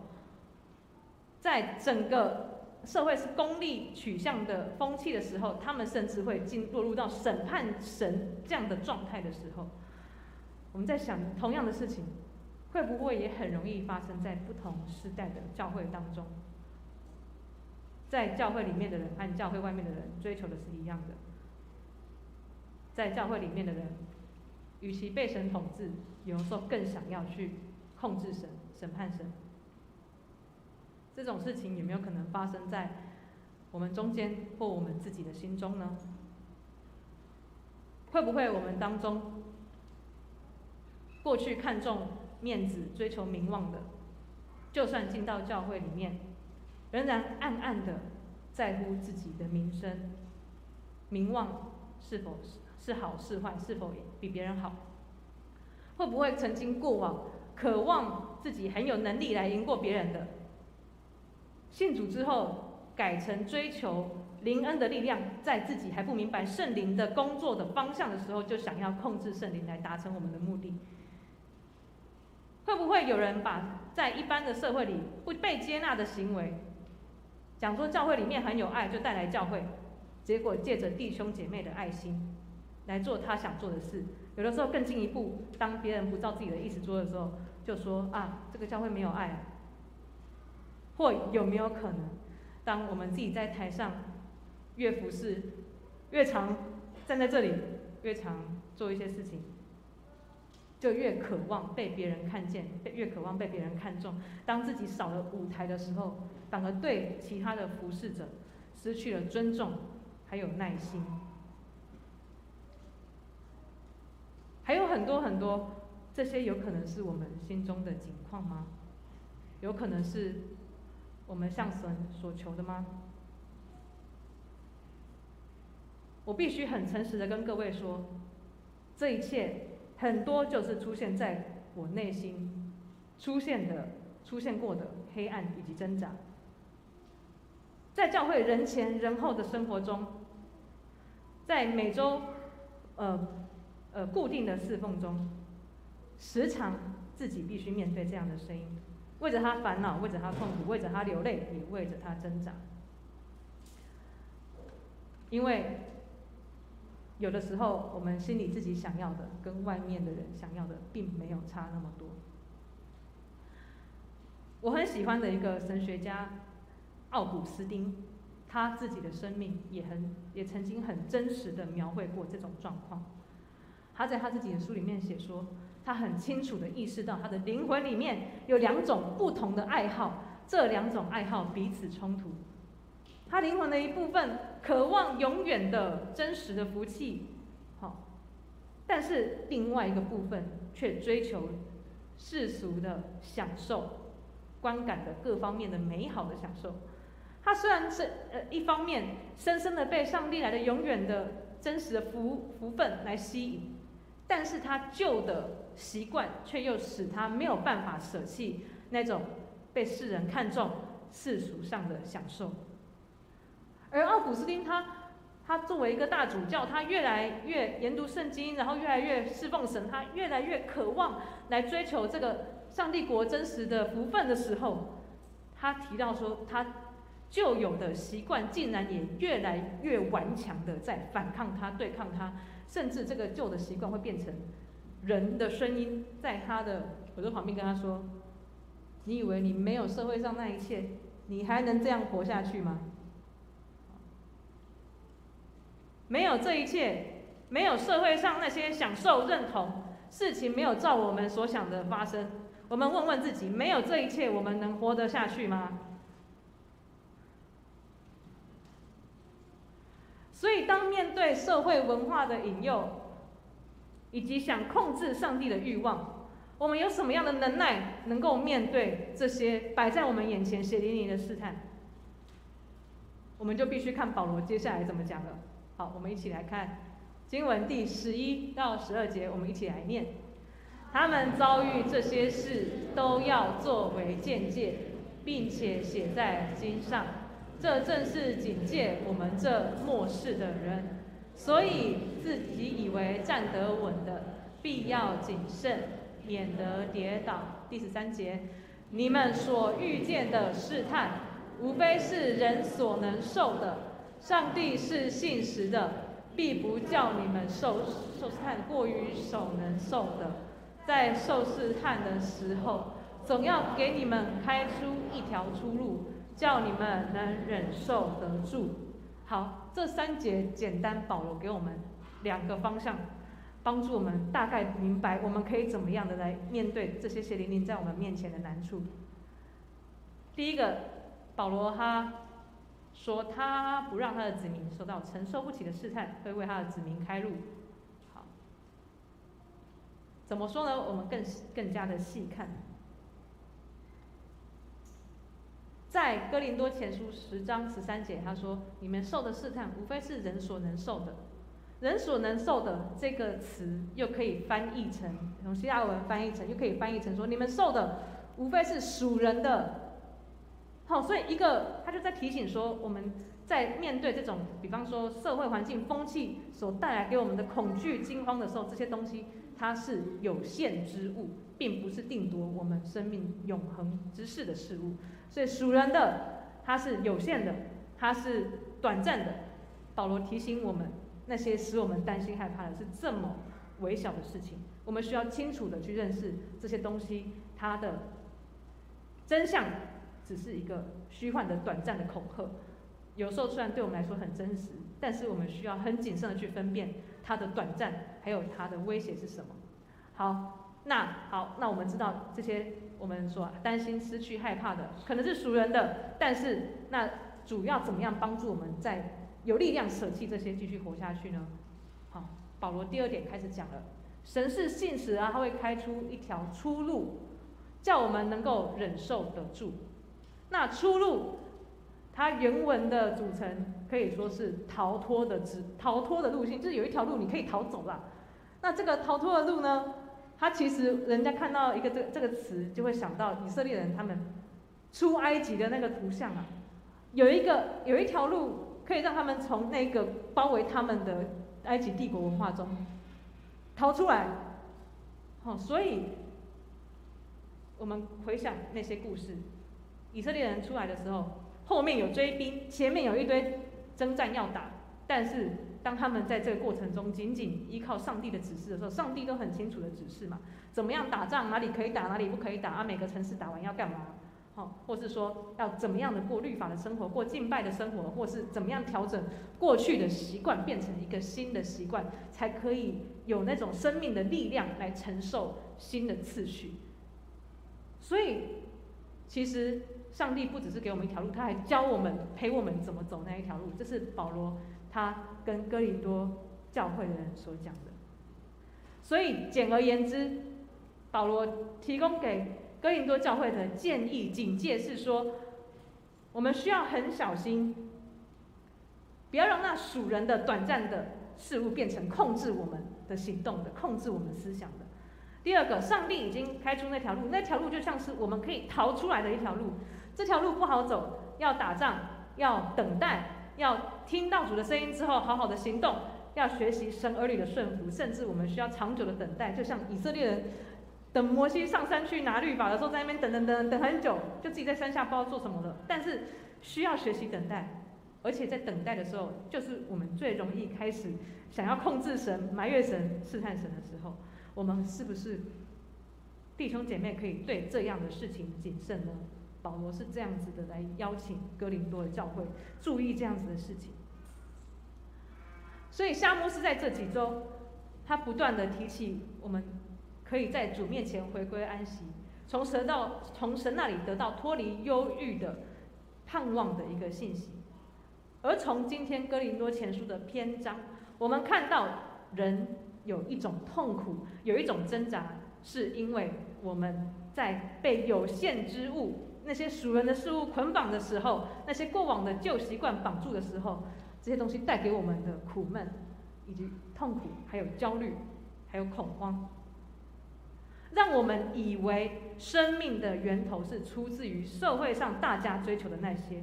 在整个社会是功利取向的风气的时候，他们甚至会落入到审判神这样的状态的时候，我们在想同样的事情，会不会也很容易发生在不同时代的教会当中？在教会里面的人和教会外面的人追求的是一样的。在教会里面的人，与其被神统治，有时候更想要去控制神、审判神。这种事情有没有可能发生在我们中间或我们自己的心中呢？会不会我们当中过去看重面子、追求名望的，就算进到教会里面，仍然暗暗的在乎自己的名声、名望是否是好是坏，是否比别人好？会不会曾经过往渴望自己很有能力来赢过别人的，信主之后改成追求灵恩的力量，在自己还不明白圣灵的工作的方向的时候，就想要控制圣灵来达成我们的目的？会不会有人把在一般的社会里不被接纳的行为，讲说教会里面很有爱就带来教会，结果借着弟兄姐妹的爱心来做他想做的事？有的时候更进一步，当别人不照自己的意思做的时候，就说啊，这个教会没有爱啊。或有没有可能，当我们自己在台上越服侍，越常站在这里，越常做一些事情，就越渴望被别人看见，越渴望被别人看重。当自己少了舞台的时候，反而对其他的服侍者失去了尊重，还有耐心。还有很多很多，这些有可能是我们心中的景况吗？有可能是我们向神所求的吗？我必须很诚实的跟各位说，这一切很多就是出现在我内心出现过的黑暗以及挣扎。在教会人前人后的生活中，在每周固定的侍奉中，时常自己必须面对这样的声音，为着他烦恼，为着他痛苦，为着他流泪，也为着他挣扎。因为有的时候，我们心里自己想要的，跟外面的人想要的，并没有差那么多。我很喜欢的一个神学家奥古斯丁，他自己的生命也曾经很真实的描绘过这种状况。他在他自己的书里面写说，他很清楚的意识到他的灵魂里面有2种不同的爱好，这2种爱好彼此冲突。他灵魂的一部分渴望永远的真实的福气，但是另外一个部分却追求世俗的享受，观感的各方面的美好的享受。他虽然是一方面深深的被上帝来的永远的真实的福分来吸引，但是他旧的习惯却又使他没有办法舍弃那种被世人看重世俗上的享受。而奥古斯丁他作为一个大主教，他越来越研读圣经，然后越来越侍奉神，他越来越渴望来追求这个上帝国真实的福分的时候，他提到说，他旧有的习惯竟然也越来越顽强的在反抗他、对抗他，甚至这个旧的习惯会变成人的声音，在他的耳朵旁边跟他说：“你以为你没有社会上那一切，你还能这样活下去吗？没有这一切，没有社会上那些享受、认同，事情没有照我们所想的发生。我们问问自己，没有这一切，我们能活得下去吗？”所以，当面对社会文化的引诱，以及想控制上帝的欲望，我们有什么样的能耐能够面对这些摆在我们眼前血淋淋的试探？我们就必须看保罗接下来怎么讲了。好，我们一起来看经文第11到12节，我们一起来念。他们遭遇这些事，都要作为鉴戒，并且写在经上。这正是警戒我们这末世的人，所以自己以为站得稳的，必要谨慎，免得跌倒。第13节，你们所遇见的试探，无非是人所能受的。上帝是信实的，必不叫你们受试探过于所能受的。在受试探的时候，总要给你们开出一条出路，叫你们能忍受得住。好，这3节简单，保罗给我们2个方向，帮助我们大概明白我们可以怎么样的来面对这些血淋淋在我们面前的难处。第一个，保罗他说他不让他的子民受到承受不起的试探，会为他的子民开路。好，怎么说呢？我们更加的细看。在哥林多前书10章13节，他说：“你们受的试探，无非是人所能受的。”人所能受的这个词，又可以翻译成从希腊文翻译成，又可以翻译成说，你们受的无非是属人的。好，所以他就在提醒说，我们在面对这种，比方说社会环境风气所带来给我们的恐惧、惊慌的时候，这些东西它是有限之物，并不是定夺我们生命永恒之事的事物。所以属人的它是有限的，它是短暂的。保罗提醒我们，那些使我们担心害怕的是这么微小的事情，我们需要清楚的去认识这些东西它的真相，只是一个虚幻的短暂的恐吓。有时候虽然对我们来说很真实，但是我们需要很谨慎的去分辨它的短暂，还有它的威胁是什么。那我们知道这些我们所担心、失去、害怕的，可能是属人的，但是那主要怎么样帮助我们在有力量舍弃这些，继续活下去呢？好，保罗第2点开始讲了，神是信实啊，他会开出一条出路，叫我们能够忍受得住。那出路，它原文的组成可以说是逃脱的路径，就是有一条路你可以逃走啦。那这个逃脱的路呢，它其实人家看到一个这个词，就会想到以色列人他们出埃及的那个图像啊，有一条路可以让他们从那个包围他们的埃及帝国文化中逃出来。所以我们回想那些故事，以色列人出来的时候，后面有追兵，前面有一堆征战要打，但是当他们在这个过程中紧紧依靠上帝的指示的时候，上帝都很清楚的指示嘛，怎么样打仗，哪里可以打，哪里不可以打，每个城市打完要干嘛，或是说要怎么样的过律法的生活，过敬拜的生活，或是怎么样调整过去的习惯，变成一个新的习惯，才可以有那种生命的力量来承受新的次序。所以其实上帝不只是给我们一条路，他还教我们、陪我们怎么走那一条路。这是保罗他跟哥林多教会的人所讲的。所以简而言之，保罗提供给哥林多教会的建议、警戒是说，我们需要很小心，不要让那属人的短暂的事物变成控制我们的行动的、控制我们思想的。第二个，上帝已经开出那条路，那条路就像是我们可以逃出来的一条路。这条路不好走，要打仗，要等待，要听到主的声音之后好好的行动，要学习神儿女的顺服，甚至我们需要长久的等待，就像以色列人等摩西上山去拿律法的时候，在那边等很久，就自己在山下不知道做什么了。但是需要学习等待，而且在等待的时候，就是我们最容易开始想要控制神、埋怨神、试探神的时候。我们是不是弟兄姐妹可以对这样的事情谨慎呢？保罗是这样子的来邀请哥林多的教会注意这样子的事情。所以夏牧师在这几周，他不断的提起我们可以在主面前回归安息，从神那里得到脱离忧郁的盼望的一个信息。而从今天哥林多前书的篇章，我们看到人有一种痛苦，有一种挣扎，是因为我们在被有限之物、那些属人的事物捆绑的时候，那些过往的旧习惯绑住的时候，这些东西带给我们的苦闷，以及痛苦，还有焦虑，还有恐慌，让我们以为生命的源头是出自于社会上大家追求的那些，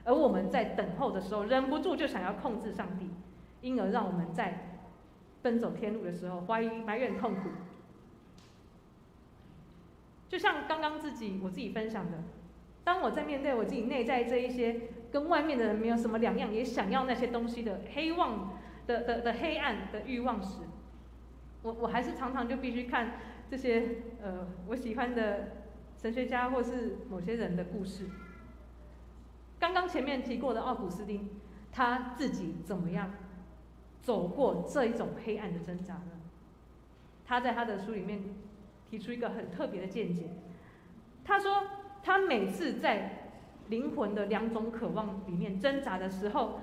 而我们在等候的时候，忍不住就想要控制上帝，因而让我们在奔走天路的时候，怀疑、埋怨、痛苦。就像刚刚我自己分享的，当我在面对我自己内在这一些跟外面的人没有什么两样，也想要那些东西的黑暗的欲望时，我还是常常就必须看这些我喜欢的神学家或是某些人的故事。刚刚前面提过的奥古斯丁，他自己怎么样走过这一种黑暗的挣扎呢？他在他的书里面提出一个很特别的见解。他说，他每次在灵魂的2种渴望里面挣扎的时候，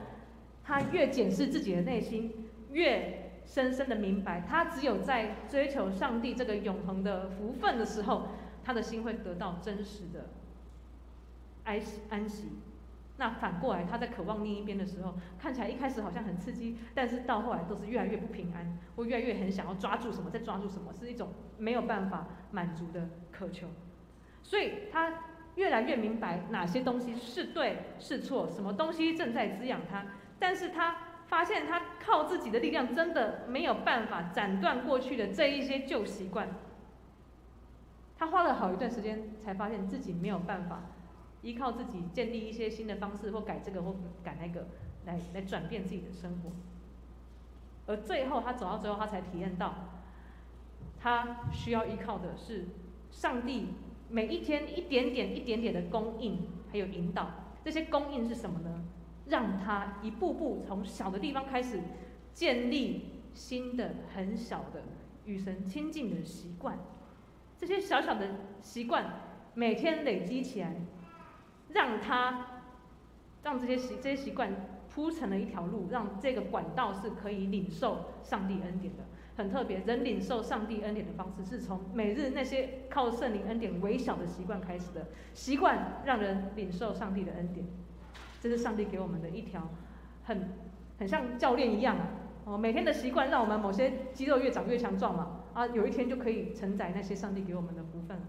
他越检视自己的内心，越深深的明白，他只有在追求上帝这个永恒的福分的时候，他的心会得到真实的安息。那反过来，他在渴望另一边的时候，看起来一开始好像很刺激，但是到后来都是越来越不平安，或越来越很想要抓住什么，再抓住什么，是一种没有办法满足的渴求。所以他越来越明白哪些东西是对是错，什么东西正在滋养他，但是他发现他靠自己的力量真的没有办法斩断过去的这一些旧习惯。他花了好一段时间才发现自己没有办法依靠自己建立一些新的方式，或改这个或改那个，来转变自己的生活。而最后他走到最后，他才体验到，他需要依靠的是上帝每一天一点点的供应，还有引导。这些供应是什么呢？让他一步步从小的地方开始，建立新的很小的与神亲近的习惯。这些小小的习惯每天累积起来，让这些习惯铺成了一条路，让这个管道是可以领受上帝恩典的。很特别，人领受上帝恩典的方式是从每日那些靠圣灵恩典微小的习惯开始的。习惯让人领受上帝的恩典，这是上帝给我们的一条很像教练一样每天的习惯让我们某些肌肉越长越强壮嘛，有一天就可以承载那些上帝给我们的福分。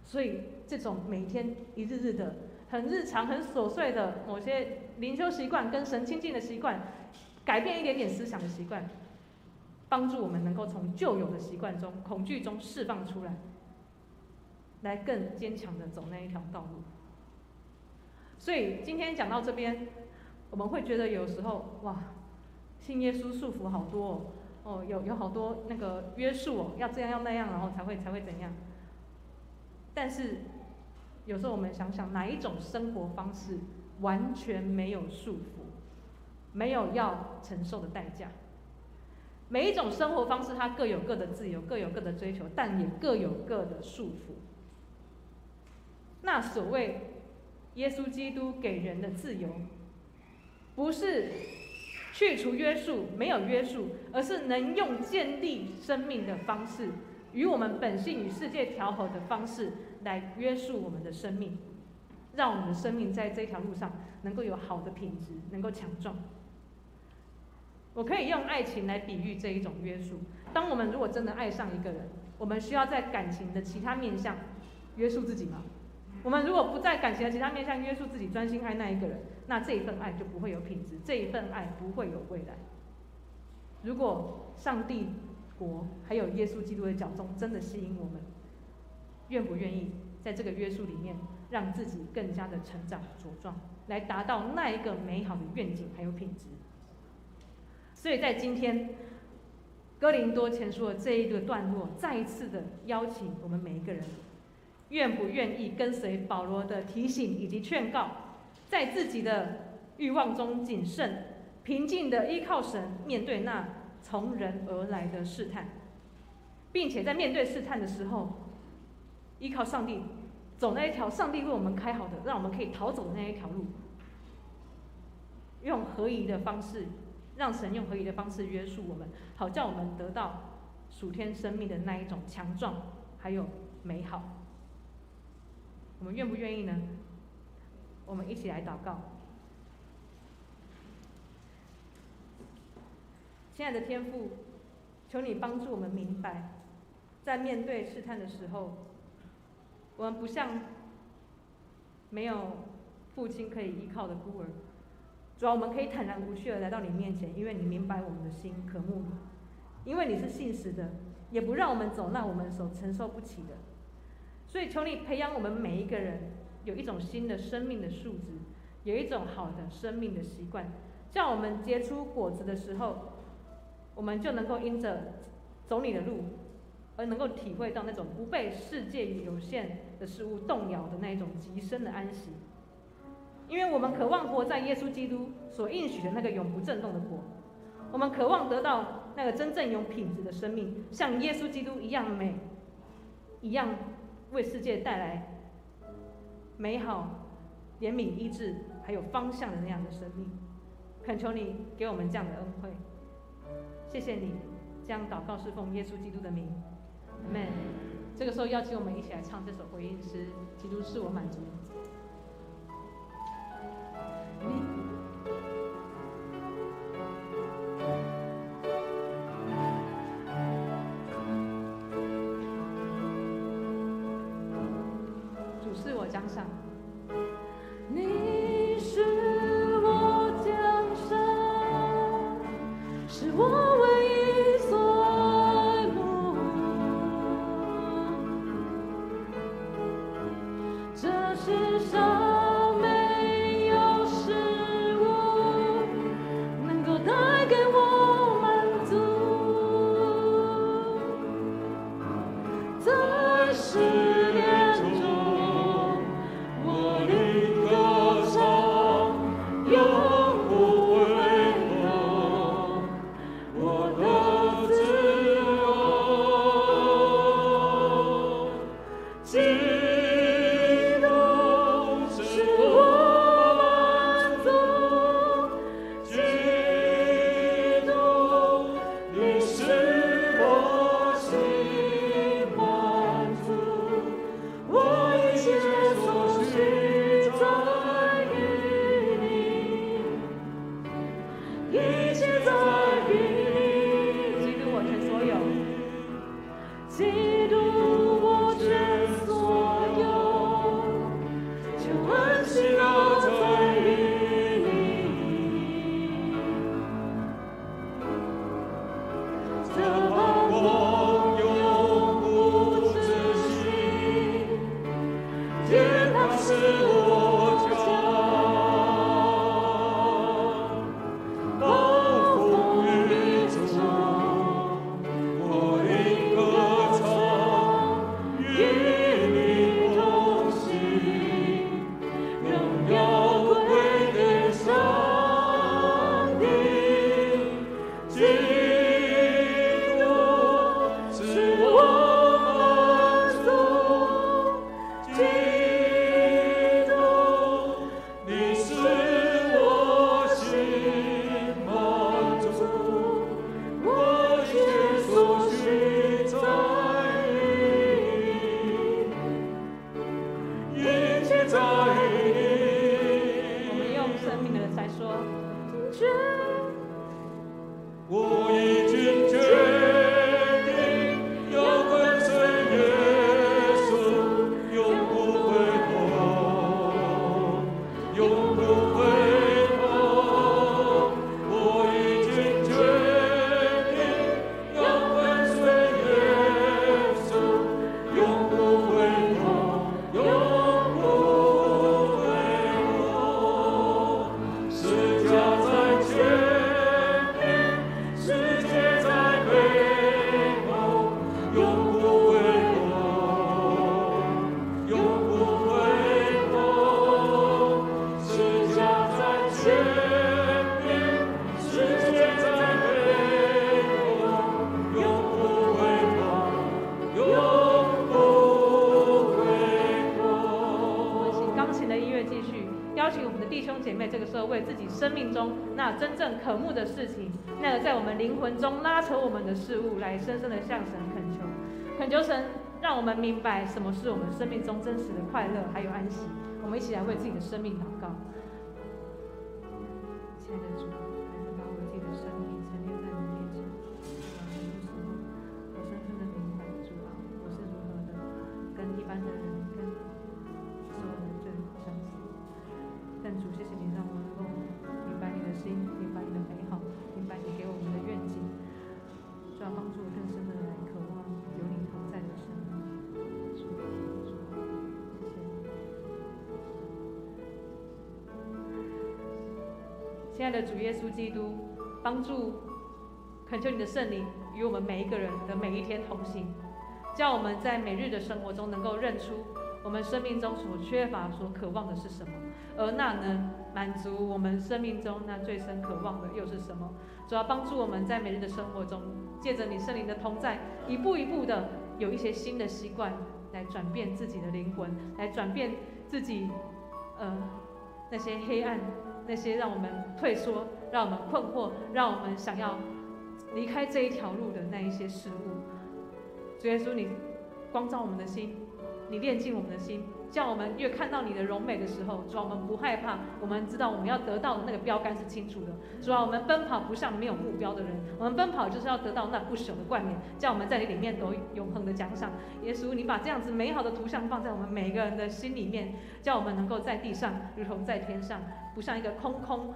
所以这种每天一日日的很日常很琐碎的某些灵修习惯跟神亲近的习惯，改变一点点思想的习惯，帮助我们能够从旧有的习惯中恐惧中释放出来，来更坚强的走那一条道路。所以今天讲到这边，我们会觉得有时候哇，信耶稣束缚好多有好多那个约束要这样要那样，然后才会怎样。但是有时候我们想想，哪一种生活方式完全没有束缚，没有要承受的代价？每一种生活方式它各有各的自由，各有各的追求，但也各有各的束缚。那所谓耶稣基督给人的自由，不是去除约束，没有约束，而是能用建立生命的方式，与我们本性与世界调和的方式来约束我们的生命，让我们的生命在这条路上能够有好的品质，能够强壮。我可以用爱情来比喻这一种约束。当我们如果真的爱上一个人，我们需要在感情的其他面向约束自己吗？我们如果不在感情的其他面向约束自己，专心爱那一个人，那这一份爱就不会有品质，这一份爱不会有未来。如果上帝国还有耶稣基督的脚踪真的吸引我们，愿不愿意在这个约束里面让自己更加的成长茁壮，来达到那一个美好的愿景还有品质？所以在今天哥林多前书的这一个段落，再一次的邀请我们每一个人，愿不愿意跟随保罗的提醒以及劝告，在自己的欲望中谨慎，平静的依靠神，面对那从人而来的试探，并且在面对试探的时候，依靠上帝，走那一条上帝为我们开好的，让我们可以逃走的那一条路，用合宜的方式，让神用合宜的方式约束我们，好叫我们得到属天生命的那一种强壮还有美好。我们愿不愿意呢？我们一起来祷告。亲爱的天父，求你帮助我们明白，在面对试探的时候，我们不像没有父亲可以依靠的孤儿，主要我们可以坦然无惧地来到你面前，因为你明白我们的心，渴慕你，因为你是信实的，也不让我们走那我们所承受不起的。所以求你培养我们每一个人有一种新的生命的素质，有一种好的生命的习惯，叫我们结出果子的时候，我们就能够因着走你的路，而能够体会到那种不被世界与有限的事物动摇的那一种极深的安息。因为我们渴望活在耶稣基督所应许的那个永不震动的国，我们渴望得到那个真正有品质的生命，像耶稣基督一样美，一样为世界带来美好、怜悯、医治，还有方向的那样的生命。恳求你给我们这样的恩惠，谢谢你。这样祷告是奉耶稣基督的名，阿们。这个时候邀请我们一起来唱这首回应诗《基督是我满足》。主是我奖赏，你是我奖赏，是我唯一所爱慕。这世上没有事物能够带给我满足，在试炼天堂是我家。暴风雨中，我应歌唱，与你同行，荣耀归给上帝。基督是我满足，基督，你是我心满足，我一切所需在你，一切在我们你。用生命的人才说，我已经决定要跟随耶稣，永不回头，永不回头。我已经决定要跟随耶稣，永不回头，永不回头。十架在前面，世界在背后，永不回头，永不回头。十架在前面，世界在背后，永不回头，永不回我们头。请钢琴的音乐继续，邀请我们的弟兄姐妹，这个时候为自己生命中那真正渴慕的事情，那个在我们灵魂中拉扯我们的事物，来深深的向神恳求，恳求神让我们明白什么是我们生命中真实的快乐还有安息。我们一起来为自己的生命祷告。亲爱的主，还是把我自己的生命陈列在你面前。主啊，很多时候我深深的明白，主啊，我是如何的跟一般的人、跟所有的罪相似。但主，谢谢你让我能够明白你的心，明白你的美好，明白你给我们的愿景，主要帮助我更深的来渴望有你同在的生命。主，谢谢。亲爱的主耶稣基督，帮助恳求你的圣灵与我们每一个人的每一天同行，叫我们在每日的生活中能够认出我们生命中所缺乏、所渴望的是什么，而那能满足我们生命中那最深渴望的又是什么？主要帮助我们在每日的生活中，借着你圣灵的同在，一步一步的有一些新的习惯，来转变自己的灵魂，来转变自己那些黑暗，那些让我们退缩、让我们困惑、让我们想要离开这一条路的那一些事物。主耶稣，你光照我们的心，你炼净我们的心，叫我们越看到你的荣美的时候，主啊，我们不害怕，我们知道我们要得到的那个标杆是清楚的。主啊，我们奔跑不像没有目标的人，我们奔跑就是要得到那不朽的冠冕，叫我们在你里面得永恒的奖赏。耶稣，你把这样子美好的图像放在我们每一个人的心里面，叫我们能够在地上如同在天上，不像一个空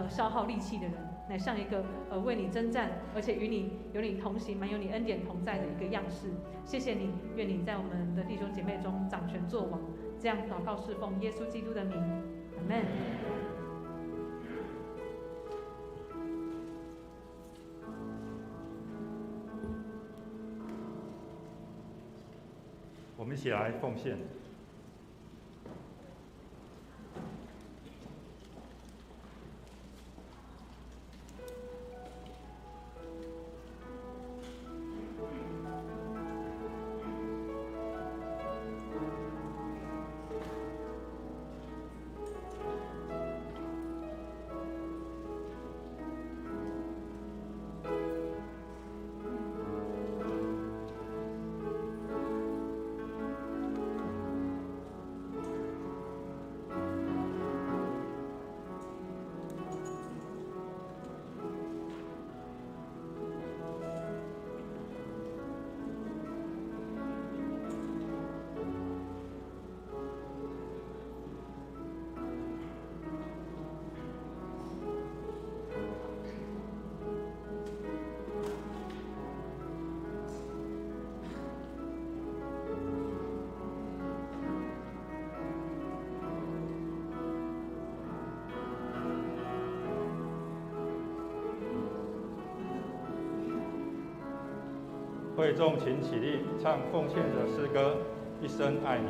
消耗力气的人，乃像一个为你征战，而且与你有你同行、满有你恩典同在的一个样式。谢谢你，愿你在我们的弟兄姐妹中掌权作王。这样祷告侍奉耶稣基督的名，阿们。我们一起来奉献。会众请起立，唱奉献的诗歌《一生爱你》。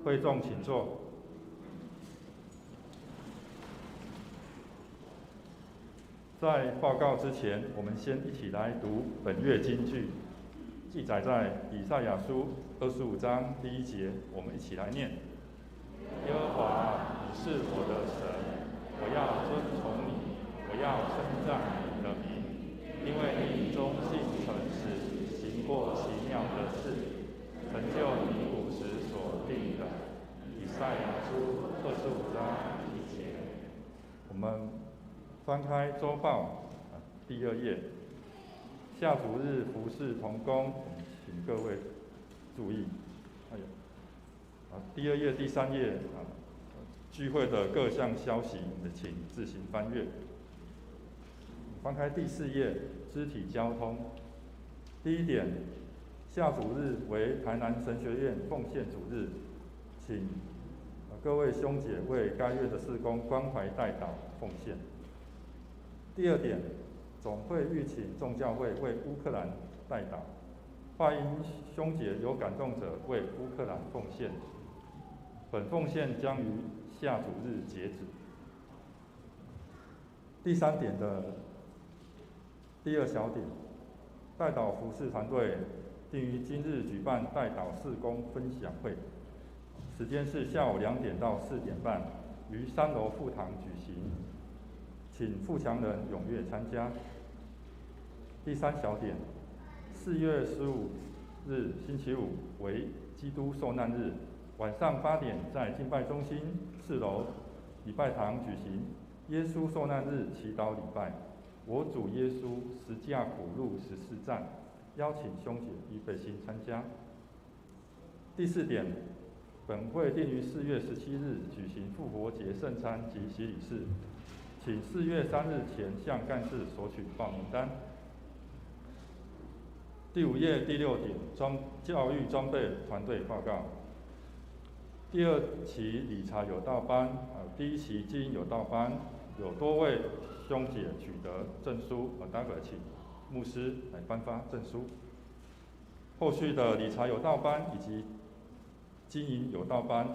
会众请坐。在报告之前，我们先一起来读本月金句，记载在以赛亚书25章第1节，我们一起来念：耶和华，你是我的神，我要尊崇你，我要称赞你的名，因为你忠信诚实，行过奇妙的事，成就你古时所定的。以赛亚书25章1节。我们翻开周报第2页，下主日服事同工，请各位注意。第2页、第3页聚会的各项消息，请自行翻阅。翻开第4页，肢体交通。第1点，下主日为台南神学院奉献主日，请各位兄姐为该月的事工关怀代祷奉献。第2点，总会预请众教会为乌克兰代祷，话音兄姐有感动者为乌克兰奉献。本奉献将于下主日截止。第3点的第2小点，代祷服事团队定于今日举办代祷事工分享会，时间是下午2点到4点半，于3楼副堂举行，请富强人踊跃参加。第3小点，4月15日星期五为基督受难日，晚上8点在敬拜中心4楼礼拜堂举行耶稣受难日祈祷礼拜，我主耶稣十架苦路14站，邀请兄姐预备心参加。第4点，本会定于4月17日举行复活节圣餐及洗礼式，请4月3日前向干事索取报名单。第5页第6点，教育装备团队报告。第2期理查有道班，第1期经营有道班有多位兄姐取得证书，待会请牧师来颁发证书。后续的理查有道班以及经营有道班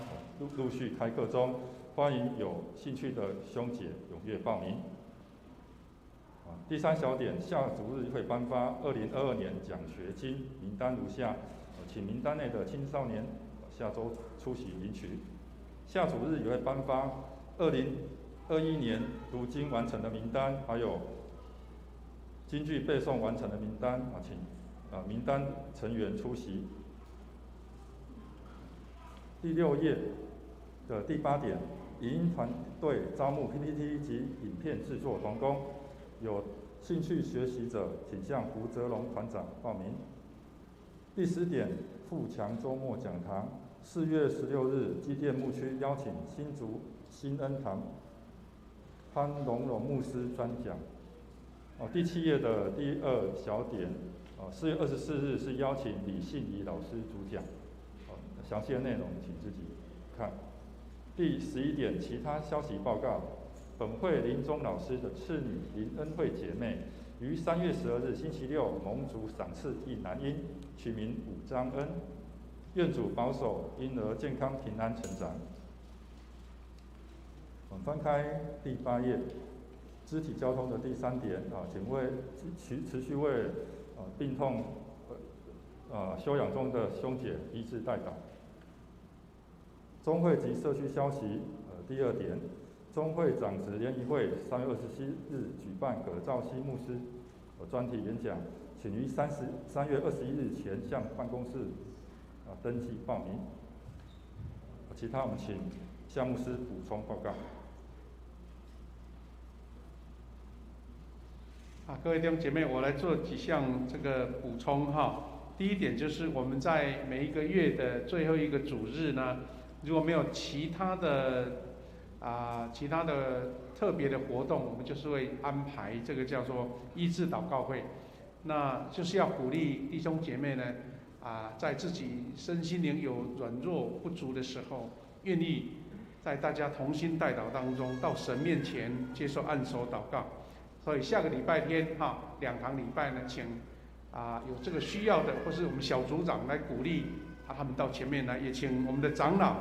陆续开课中，欢迎有兴趣的兄姐踊跃报名。第3小点，下主日会颁发2022年奖学金名单如下，请名单内的青少年下周出席领取。下主日也会颁发2021年读经完成的名单，还有京剧背诵完成的名单，请名单成员出席。第6页的第8点，影音团队招募 PPT 及影片制作同工，有兴趣学习者请向胡哲龙团长报名。第10点，富强周末讲堂，4月16日基甸牧区邀请新竹新恩堂潘荣荣牧师专讲。第7页的第2小点，4月24日是邀请李信仪老师主讲，详细的内容请自己看。第11点，其他消息报告。本会林宗老师的次女林恩惠姐妹于3月12日星期六蒙主赏赐一男婴，取名武章恩。愿主保守婴儿健康平安成长。我们翻开第8页，肢体交通的第3点请为持续为病痛休养中的兄姐医治代祷。中会及社区消息第2点，中会长职联谊会3月27日举办葛兆熙牧师专题演讲，请于3月21日前向办公室登记报名。其他我们请夏牧师补充报告。各位弟兄姐妹，我来做几项这个补充哈。第一点就是我们在每一个月的最后一个主日呢，如果没有其他的特别的活动，我们就是会安排这个叫做医治祷告会。那就是要鼓励弟兄姐妹呢，在自己身心灵有软弱不足的时候，愿意在大家同心代祷当中，到神面前接受按手祷告。所以下个礼拜天2堂礼拜呢，请有这个需要的，或是我们小组长来鼓励他们到前面来，也请我们的长老，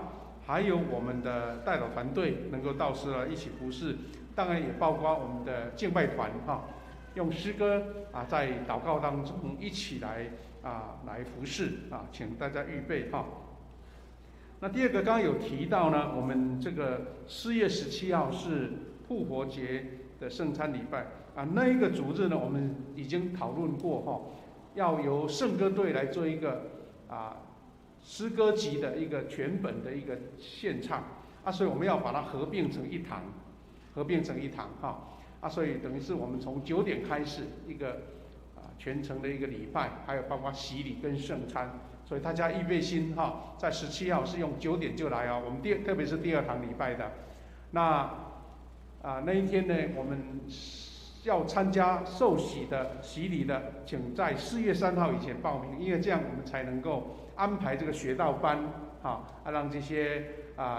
还有我们的代祷团队能够到时来一起服侍。当然也包括我们的敬拜团用诗歌在祷告当中一起来来服侍请大家预备那第二个刚刚有提到呢，我们这个4月17号是复活节的圣餐礼拜那一个主日呢，我们已经讨论过要由圣歌队来做一个诗歌集的一个全本的一个献唱所以我们要把它合并成一堂所以等于是我们从9点开始一个全程的一个礼拜，还有包括洗礼跟圣餐，所以大家预备心在17号是用9点就来我们特别是第2堂礼拜的那一天呢，我们要参加受洗的洗礼的，请在4月3号以前报名，因为这样我们才能够安排这个学道班让这些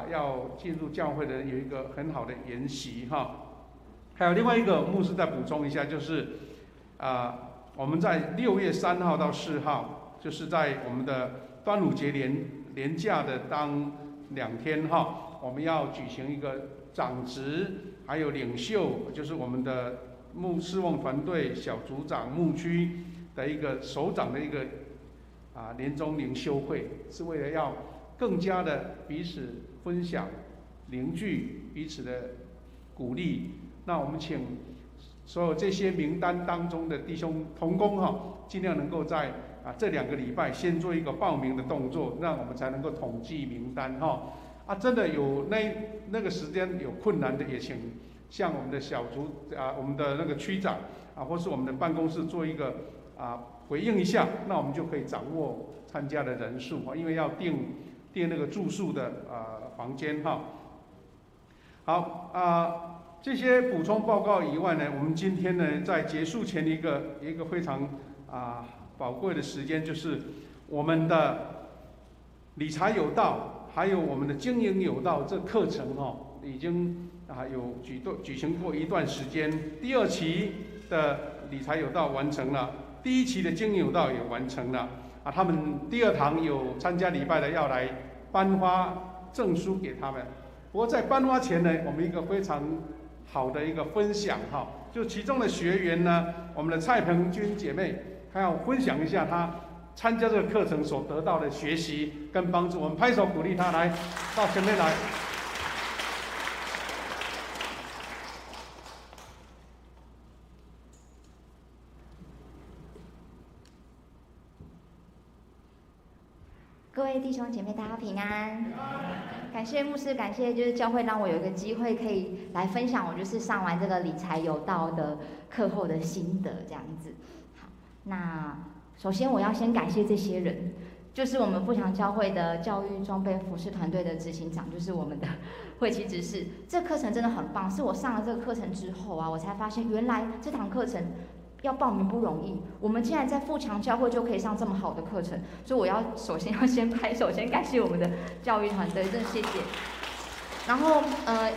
要进入教会的人有一个很好的研习还有另外一个牧师再补充一下，就是我们在6月3号到4号，就是在我们的端午节连假的当2天我们要举行一个长职还有领袖，就是我们的侍奉团队小组长牧区的一个首长的一个年终灵修会，是为了要更加的彼此分享、凝聚彼此的鼓励。那我们请所有这些名单当中的弟兄同工尽量能够在这2个礼拜先做一个报名的动作，让我们才能够统计名单真的有那个时间有困难的，也请向我们的小组我们的那个区长或是我们的办公室做一个回应一下，那我们就可以掌握参加的人数因为要订那个住宿的房间好这些补充报告以外呢，我们今天呢在结束前一个非常宝贵的时间，就是我们的理财有道，还有我们的经营有道这课程已经有举行过一段时间。第2期的理财有道完成了，第1期的经营有道也完成了他们第2堂有参加礼拜的要来颁发证书给他们。不过在颁发前呢，我们一个非常好的一个分享就其中的学员呢，我们的蔡鹏君姐妹，她要分享一下她参加这个课程所得到的学习跟帮助，我们拍手鼓励她来到前面来。各位弟兄姐妹，大家平安。感谢牧师，感谢就是教会让我有一个机会可以来分享我就是上完这个理财有道的课后的心得这样子。好，那首先我要先感谢这些人，就是我们富强教会的教育装备服饰团队的执行长，就是我们的慧琪执事。这课程真的很棒，是我上了这个课程之后我才发现原来这堂课程要报名不容易，我们竟然在富强教会就可以上这么好的课程，所以我要首先先拍手，先感谢我们的教育团队，真的谢谢。然后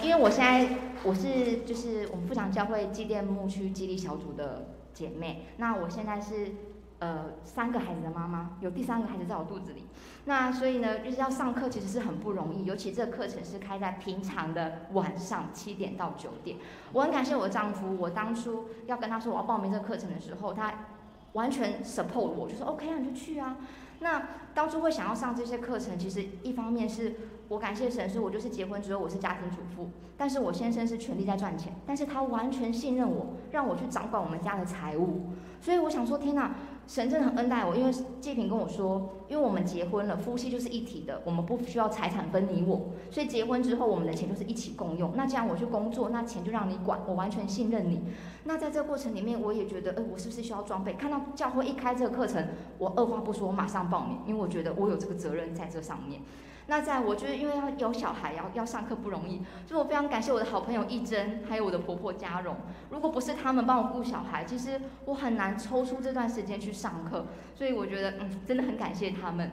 因为我是就是我们富强教会祭奠牧区激励小组的姐妹。那我现在是3个孩子的妈妈，有第3个孩子在我肚子里。那所以呢，就是要上课其实是很不容易，尤其这个课程是开在平常的晚上7点到9点。我很感谢我的丈夫，我当初要跟他说我要报名这个课程的时候，他完全 support 我，就说 OK 啊，你就去啊。那当初会想要上这些课程，其实一方面是我感谢神，是我就是结婚之后我是家庭主妇，但是我先生是全力在赚钱，但是他完全信任我，让我去掌管我们家的财务。所以我想说，天哪，神真的很恩待我，因为介平跟我说，因为我们结婚了，夫妻就是一体的，我们不需要财产分你我，所以结婚之后我们的钱就是一起共用。那这样我去工作，那钱就让你管，我完全信任你。那在这个过程里面，我也觉得，我是不是需要装备？看到教会一开这个课程，我二话不说，我马上报名，因为我觉得我有这个责任在这上面。那在我就是因为要有小孩要上课不容易，所以我非常感谢我的好朋友义珍，还有我的婆婆嘉荣。如果不是他们帮我顾小孩，其实我很难抽出这段时间去上课。所以我觉得，真的很感谢他们。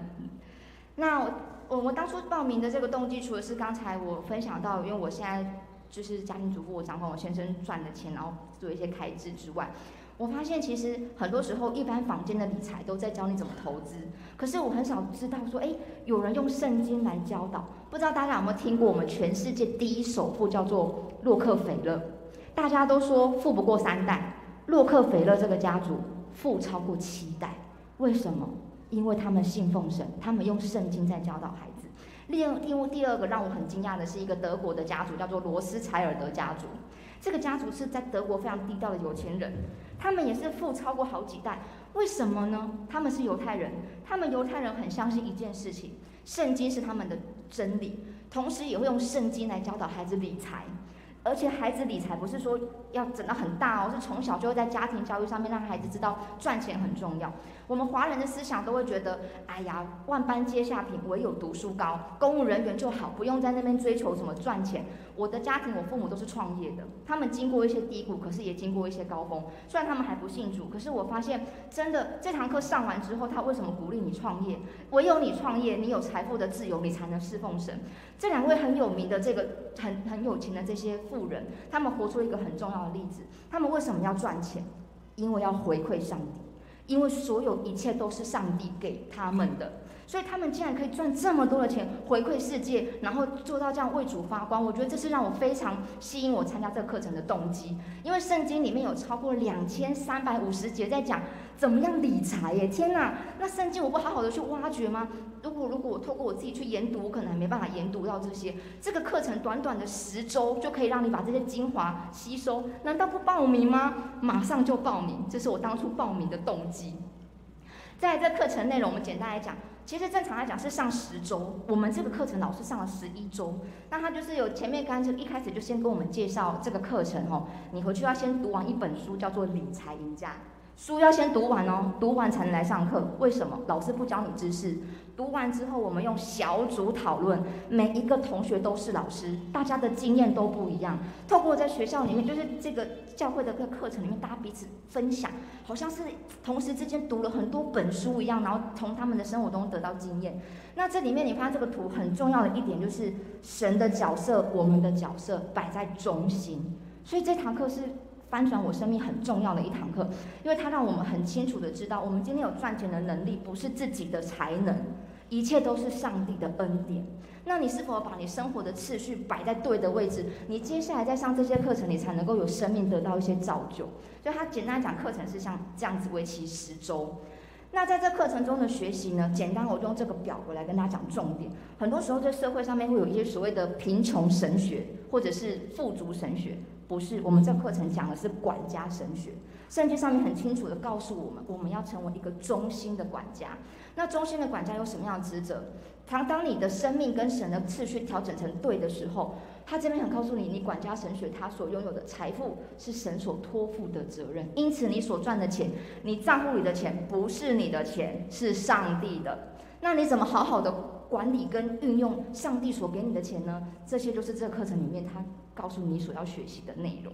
那我当初报名的这个动机，除了是刚才我分享到，因为我现在就是家庭主妇，我掌管我先生赚的钱，然后做一些开支之外。我发现其实很多时候，一般坊间的理财都在教你怎么投资，可是我很少知道说，有人用圣经来教导。不知道大家有没有听过我们全世界第一首富叫做洛克菲勒？大家都说富不过3代，洛克菲勒这个家族富超过7代。为什么？因为他们信奉神，他们用圣经在教导孩子。第二个让我很惊讶的是一个德国的家族，叫做罗斯柴尔德家族。这个家族是在德国非常低调的有钱人，他们也是富超过好几代。为什么呢？他们是犹太人，他们犹太人很相信一件事情，圣经是他们的真理，同时也会用圣经来教导孩子理财。而且孩子理财不是说要整到很大哦，是从小就会在家庭教育上面让孩子知道赚钱很重要。我们华人的思想都会觉得，哎呀，万般皆下品，唯有读书高，公务人员就好，不用在那边追求什么赚钱。我的家庭，我父母都是创业的，他们经过一些低谷，可是也经过一些高峰。虽然他们还不信主，可是我发现，真的这堂课上完之后，他为什么鼓励你创业？唯有你创业，你有财富的自由，你才能侍奉神。这2位很有名的这个很有钱的这些富人，他们活出一个很重要的例子。他们为什么要赚钱？因为要回馈上帝，因为所有一切都是上帝给他们的。所以他们竟然可以赚这么多的钱回馈世界，然后做到这样为主发光，我觉得这是让我非常吸引我参加这个课程的动机。因为圣经里面有超过2350节在讲怎么样理财耶！天哪，那圣经我不好好的去挖掘吗？如果我透过我自己去研读，我可能还没办法研读到这些。这个课程短短的10周就可以让你把这些精华吸收，难道不报名吗？马上就报名，这是我当初报名的动机。在这课程内容，我们简单来讲。其实正常来讲是上10周，我们这个课程老师上了11周。那他就是有前面一开始就先跟我们介绍这个课程哦，你回去要先读完一本书，叫做《理财赢家》。书要先读完哦，读完才能来上课。为什么？老师不教你知识，读完之后我们用小组讨论，每一个同学都是老师，大家的经验都不一样。透过在学校里面，就是这个教会的课程里面，大家彼此分享，好像是同时之间读了很多本书一样，然后从他们的生活中得到经验。那这里面你发现这个图很重要的一点就是神的角色，我们的角色摆在中心。所以这堂课是翻转我生命很重要的一堂课，因为它让我们很清楚的知道，我们今天有赚钱的能力，不是自己的才能，一切都是上帝的恩典。那你是否把你生活的次序摆在对的位置？你接下来再上这些课程，你才能够有生命得到一些造就。所以它简单来讲，课程是像这样子，为期10周。那在这课程中的学习呢，简单我用这个表格来跟大家讲重点。很多时候在社会上面会有一些所谓的贫穷神学，或者是富足神学。不是，我们这课程讲的是管家神学。圣经上面很清楚的告诉我们，我们要成为一个忠心的管家。那忠心的管家有什么样的职责？当你的生命跟神的次序调整成对的时候，他这边想告诉你，你管家神学他所拥有的财富是神所托付的责任。因此你所赚的钱，你账户里的钱不是你的钱，是上帝的。那你怎么好好的管理跟运用上帝所给你的钱呢？这些就是这个课程里面他告诉你所要学习的内容。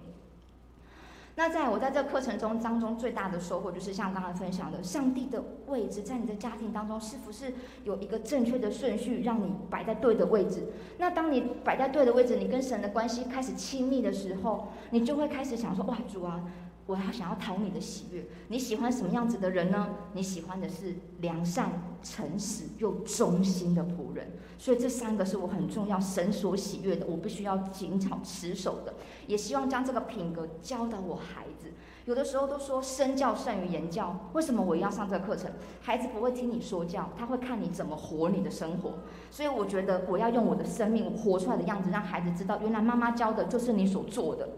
那我在这个课程当中最大的收获，就是像刚才分享的，上帝的位置在你的家庭当中是不是有一个正确的顺序，让你摆在对的位置？那当你摆在对的位置，你跟神的关系开始亲密的时候，你就会开始想说，哇，主啊，我要想要讨你的喜悦。你喜欢什么样子的人呢？你喜欢的是良善、诚实又忠心的仆人。所以这3个是我很重要，神所喜悦的，我必须要谨守持守的。也希望将这个品格教导我孩子。有的时候都说身教胜于言教，为什么我要上这个课程？孩子不会听你说教，他会看你怎么活你的生活。所以我觉得我要用我的生命活出来的样子，让孩子知道，原来妈妈教的就是你所做的。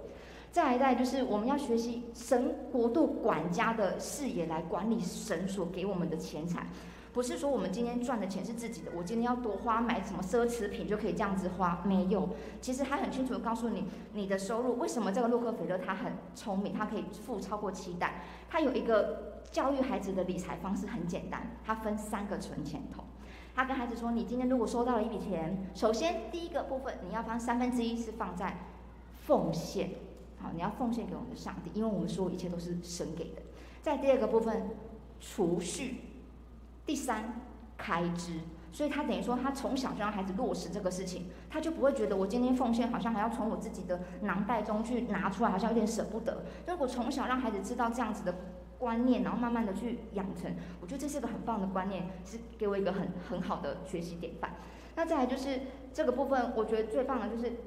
再来就是我们要学习神国度管家的视野来管理神所给我们的钱财，不是说我们今天赚的钱是自己的，我今天要多花买什么奢侈品就可以这样子花，没有。其实他很清楚的告诉你，你的收入为什么这个洛克菲勒他很聪明，他可以付超过期待。他有一个教育孩子的理财方式很简单，他分3个存钱筒。他跟孩子说，你今天如果收到了一笔钱，首先第一个部分你要放1/3是放在奉献。好，你要奉献给我们的上帝，因为我们所有一切都是神给的。在第2个部分，储蓄；第3，开支。所以他等于说，他从小就让孩子落实这个事情，他就不会觉得我今天奉献好像还要从我自己的囊袋中去拿出来，好像有点舍不得。如果从小让孩子知道这样子的观念，然后慢慢的去养成，我觉得这是个很棒的观念，是给我一个很好的学习典范。那再来就是这个部分，我觉得最棒的就是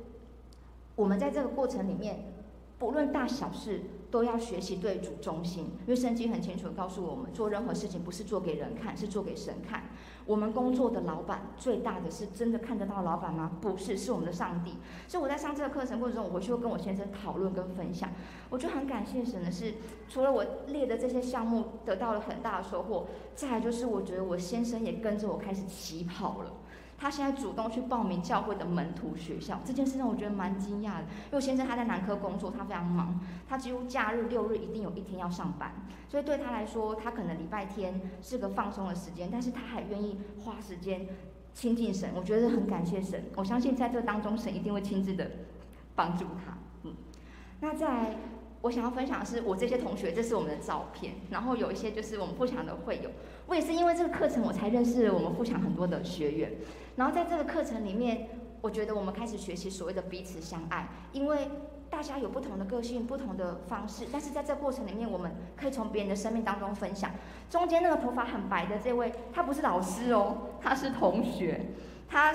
我们在这个过程里面。不论大小事，都要学习对主忠心，因为圣经很清楚地告诉我们，做任何事情不是做给人看，是做给神看。我们工作的老板最大的是真的看得到老板吗？不是，是我们的上帝。所以我在上这个课程过程中，我回去会跟我先生讨论跟分享。我就很感谢神的是，除了我列的这些项目得到了很大的收获，再来就是我觉得我先生也跟着我开始起跑了。他现在主动去报名教会的门徒学校，这件事让我觉得蛮惊讶的。因为我先生他在南科工作，他非常忙，他几乎假日6日一定有1天要上班，所以对他来说，他可能礼拜天是个放松的时间，但是他还愿意花时间亲近神，我觉得很感谢神。我相信在这当中，神一定会亲自的帮助他。那再来我想要分享的是，我这些同学，这是我们的照片，然后有一些就是我们富强的会友。我也是因为这个课程，我才认识我们富强很多的学员。然后在这个课程里面，我觉得我们开始学习所谓的彼此相爱，因为大家有不同的个性、不同的方式，但是在这个过程里面，我们可以从别人的生命当中分享。中间那个头发很白的这位，他不是老师哦，他是同学。他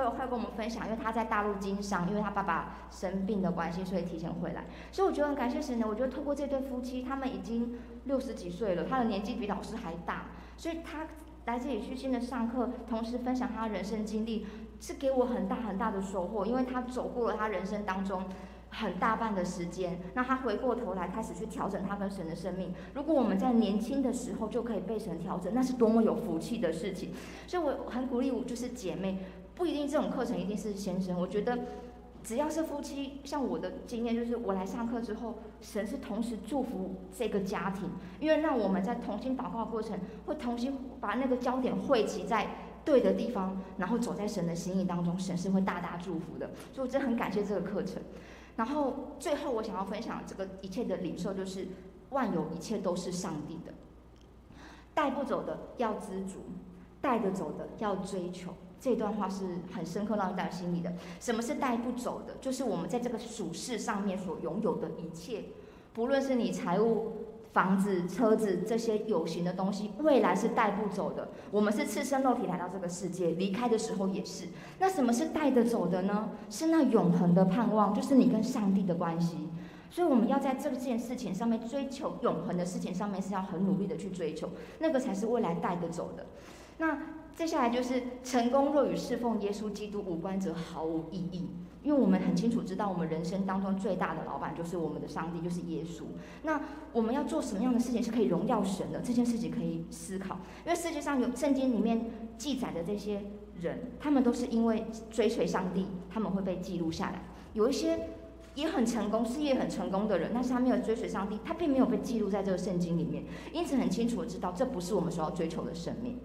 有会跟我们分享，因为他在大陆经商，因为他爸爸生病的关系，所以提前回来。所以我觉得很感谢神呢。我觉得透过这对夫妻，他们已经60几岁了，他的年纪比老师还大，所以他来这里虚心的上课，同时分享他人生经历，是给我很大很大的收获。因为他走过了他人生当中很大半的时间，那他回过头来开始去调整他跟神的生命。如果我们在年轻的时候就可以被神调整，那是多么有福气的事情。所以我很鼓励我就是姐妹，不一定这种课程一定是先生，我觉得只要是夫妻，像我的经验就是我来上课之后，神是同时祝福这个家庭，因为让我们在同心祷告的过程，会同心把那个焦点汇集在对的地方，然后走在神的心意当中，神是会大大祝福的。所以我真的很感谢这个课程。然后最后我想要分享这个一切的领受，就是万有一切都是上帝的，带不走的要知足，带得走的要追求。这段话是很深刻到大家心里的。什么是带不走的？就是我们在这个属世上面所拥有的一切，不论是你财务、房子、车子这些有形的东西，未来是带不走的。我们是赤身肉体来到这个世界，离开的时候也是。那什么是带得走的呢？是那永恒的盼望，就是你跟上帝的关系。所以我们要在这件事情上面追求永恒的事情上面，是要很努力的去追求，那个才是未来带得走的。那接下来就是成功若与侍奉耶稣基督无关，则毫无意义。因为我们很清楚知道，我们人生当中最大的老板就是我们的上帝，就是耶稣。那我们要做什么样的事情是可以荣耀神的？这件事情可以思考。因为世界上有圣经里面记载的这些人，他们都是因为追随上帝，他们会被记录下来。有一些也很成功、事业很成功的人，但是他没有追随上帝，他并没有被记录在这个圣经里面。因此很清楚的知道，这不是我们所要追求的生命。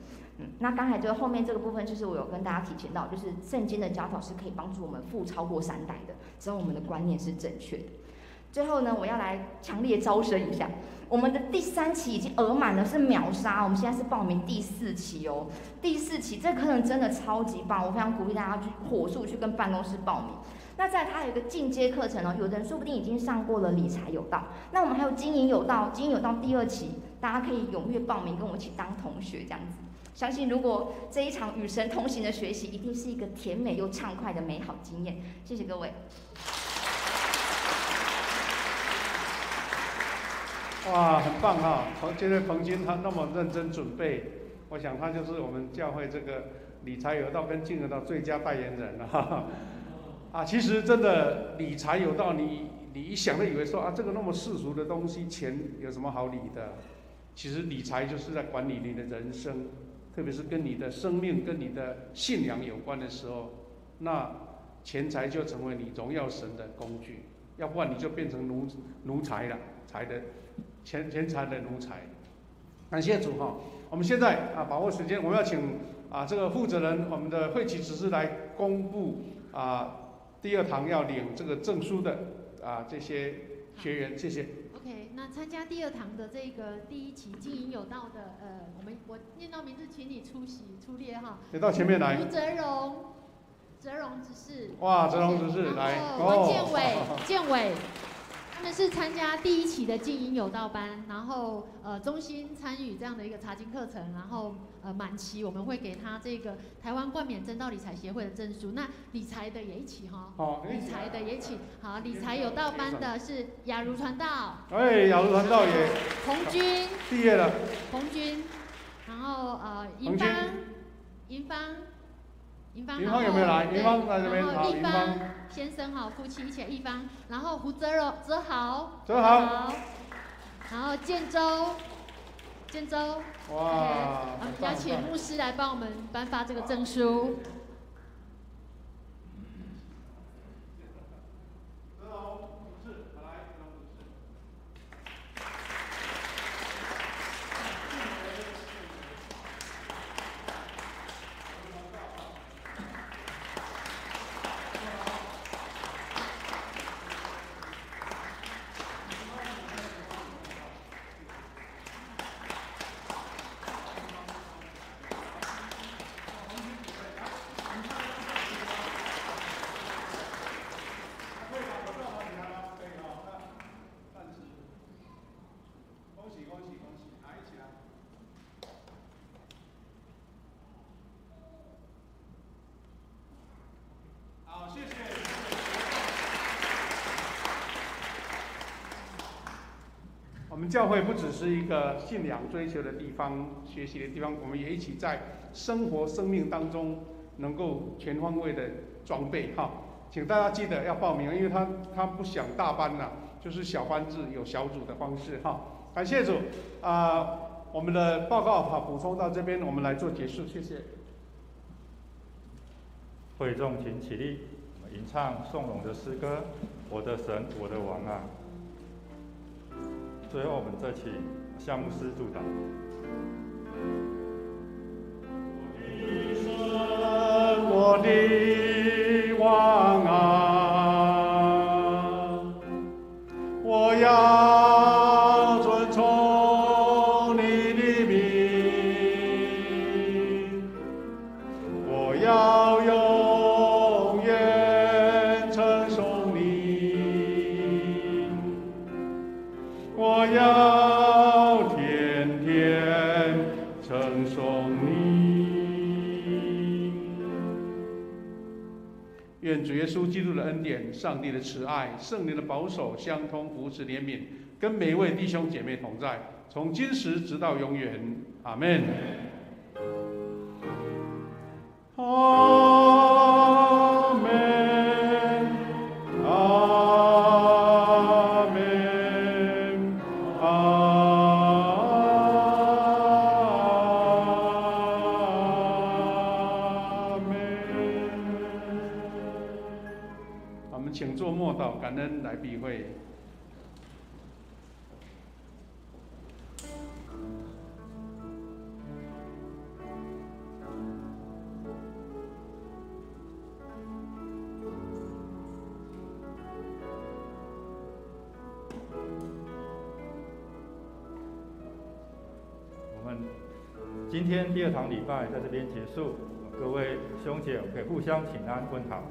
那刚才就后面这个部分，就是我有跟大家提前到，就是圣经的教导是可以帮助我们富超过3代的，只要我们的观念是正确的。最后呢，我要来强烈招生一下，我们的第3期已经额满了，是秒杀。我们现在是报名第4期哦。第4期这课程真的超级棒，我非常鼓励大家去火速去跟办公室报名。那再来它有一个进阶课程哦，有的人说不定已经上过了理财有道，那我们还有经营有道，经营有道第2期，大家可以踊跃报名，跟我一起当同学这样子。相信如果这一场与神同行的学习，一定是一个甜美又畅快的美好经验。谢谢各位。哇，很棒哈！今天彭金他那么认真准备，我想他就是我们教会这个理财有道跟经营有道最佳代言人了哈。其实真的理财有道，你一想就以为说这个那么世俗的东西，钱有什么好理的？其实理财就是在管理你的人生，特别是跟你的生命、跟你的信仰有关的时候，那钱财就成为你荣耀神的工具，要不然你就变成奴才了，钱财的奴才。感谢主哈！我们现在把握时间，我们要请这个负责人，我们的会期执事来公布第2堂要领这个证书的这些学员，谢谢。OK， 那参加第2堂的这个第1期经营有道的我念到名字，请你出列哈。你到前面来。吴泽荣执事。哇，泽荣执事来。王建伟。他们是参加第1期的经营有道班，然后衷心参与这样的一个查经课程，然后满期我们会给他这个台湾冠冕真道理财协会的证书。那理财的也一起哈，理财的也一起。好，理财有道班的是雅茹传道，雅茹传道也。彭军毕业了。彭军，然后银芳有没有来？银芳在这边。好，银芳先生好，夫妻一起一方，然后胡泽豪，然后建州，哇，我们邀请牧师来帮我们颁发这个证书。我们教会不只是一个信仰追求的地方、学习的地方，我们也一起在生活、生命当中能够全方位的装备哈。请大家记得要报名，因为他不想大班了，就是小班制，有小组的方式哈。感谢主我们的报告补充到这边，我们来做结束，谢谢。会众请起立，吟唱颂咏的诗歌《我的神，我的王啊》。最后，我们再请夏牧师祝祷。我的王啊，我要遵从你的命，我要永远称颂你，我要天天称颂你。愿主耶稣基督的恩典、上帝的慈爱、圣灵的保守、相通、扶持、怜悯，跟每一位弟兄姐妹同在，从今时直到永远。阿们。阿门。阿门。我们请做默祷，感恩来避会。今天第2堂礼拜在这边结束，各位兄姐可以互相请安问好。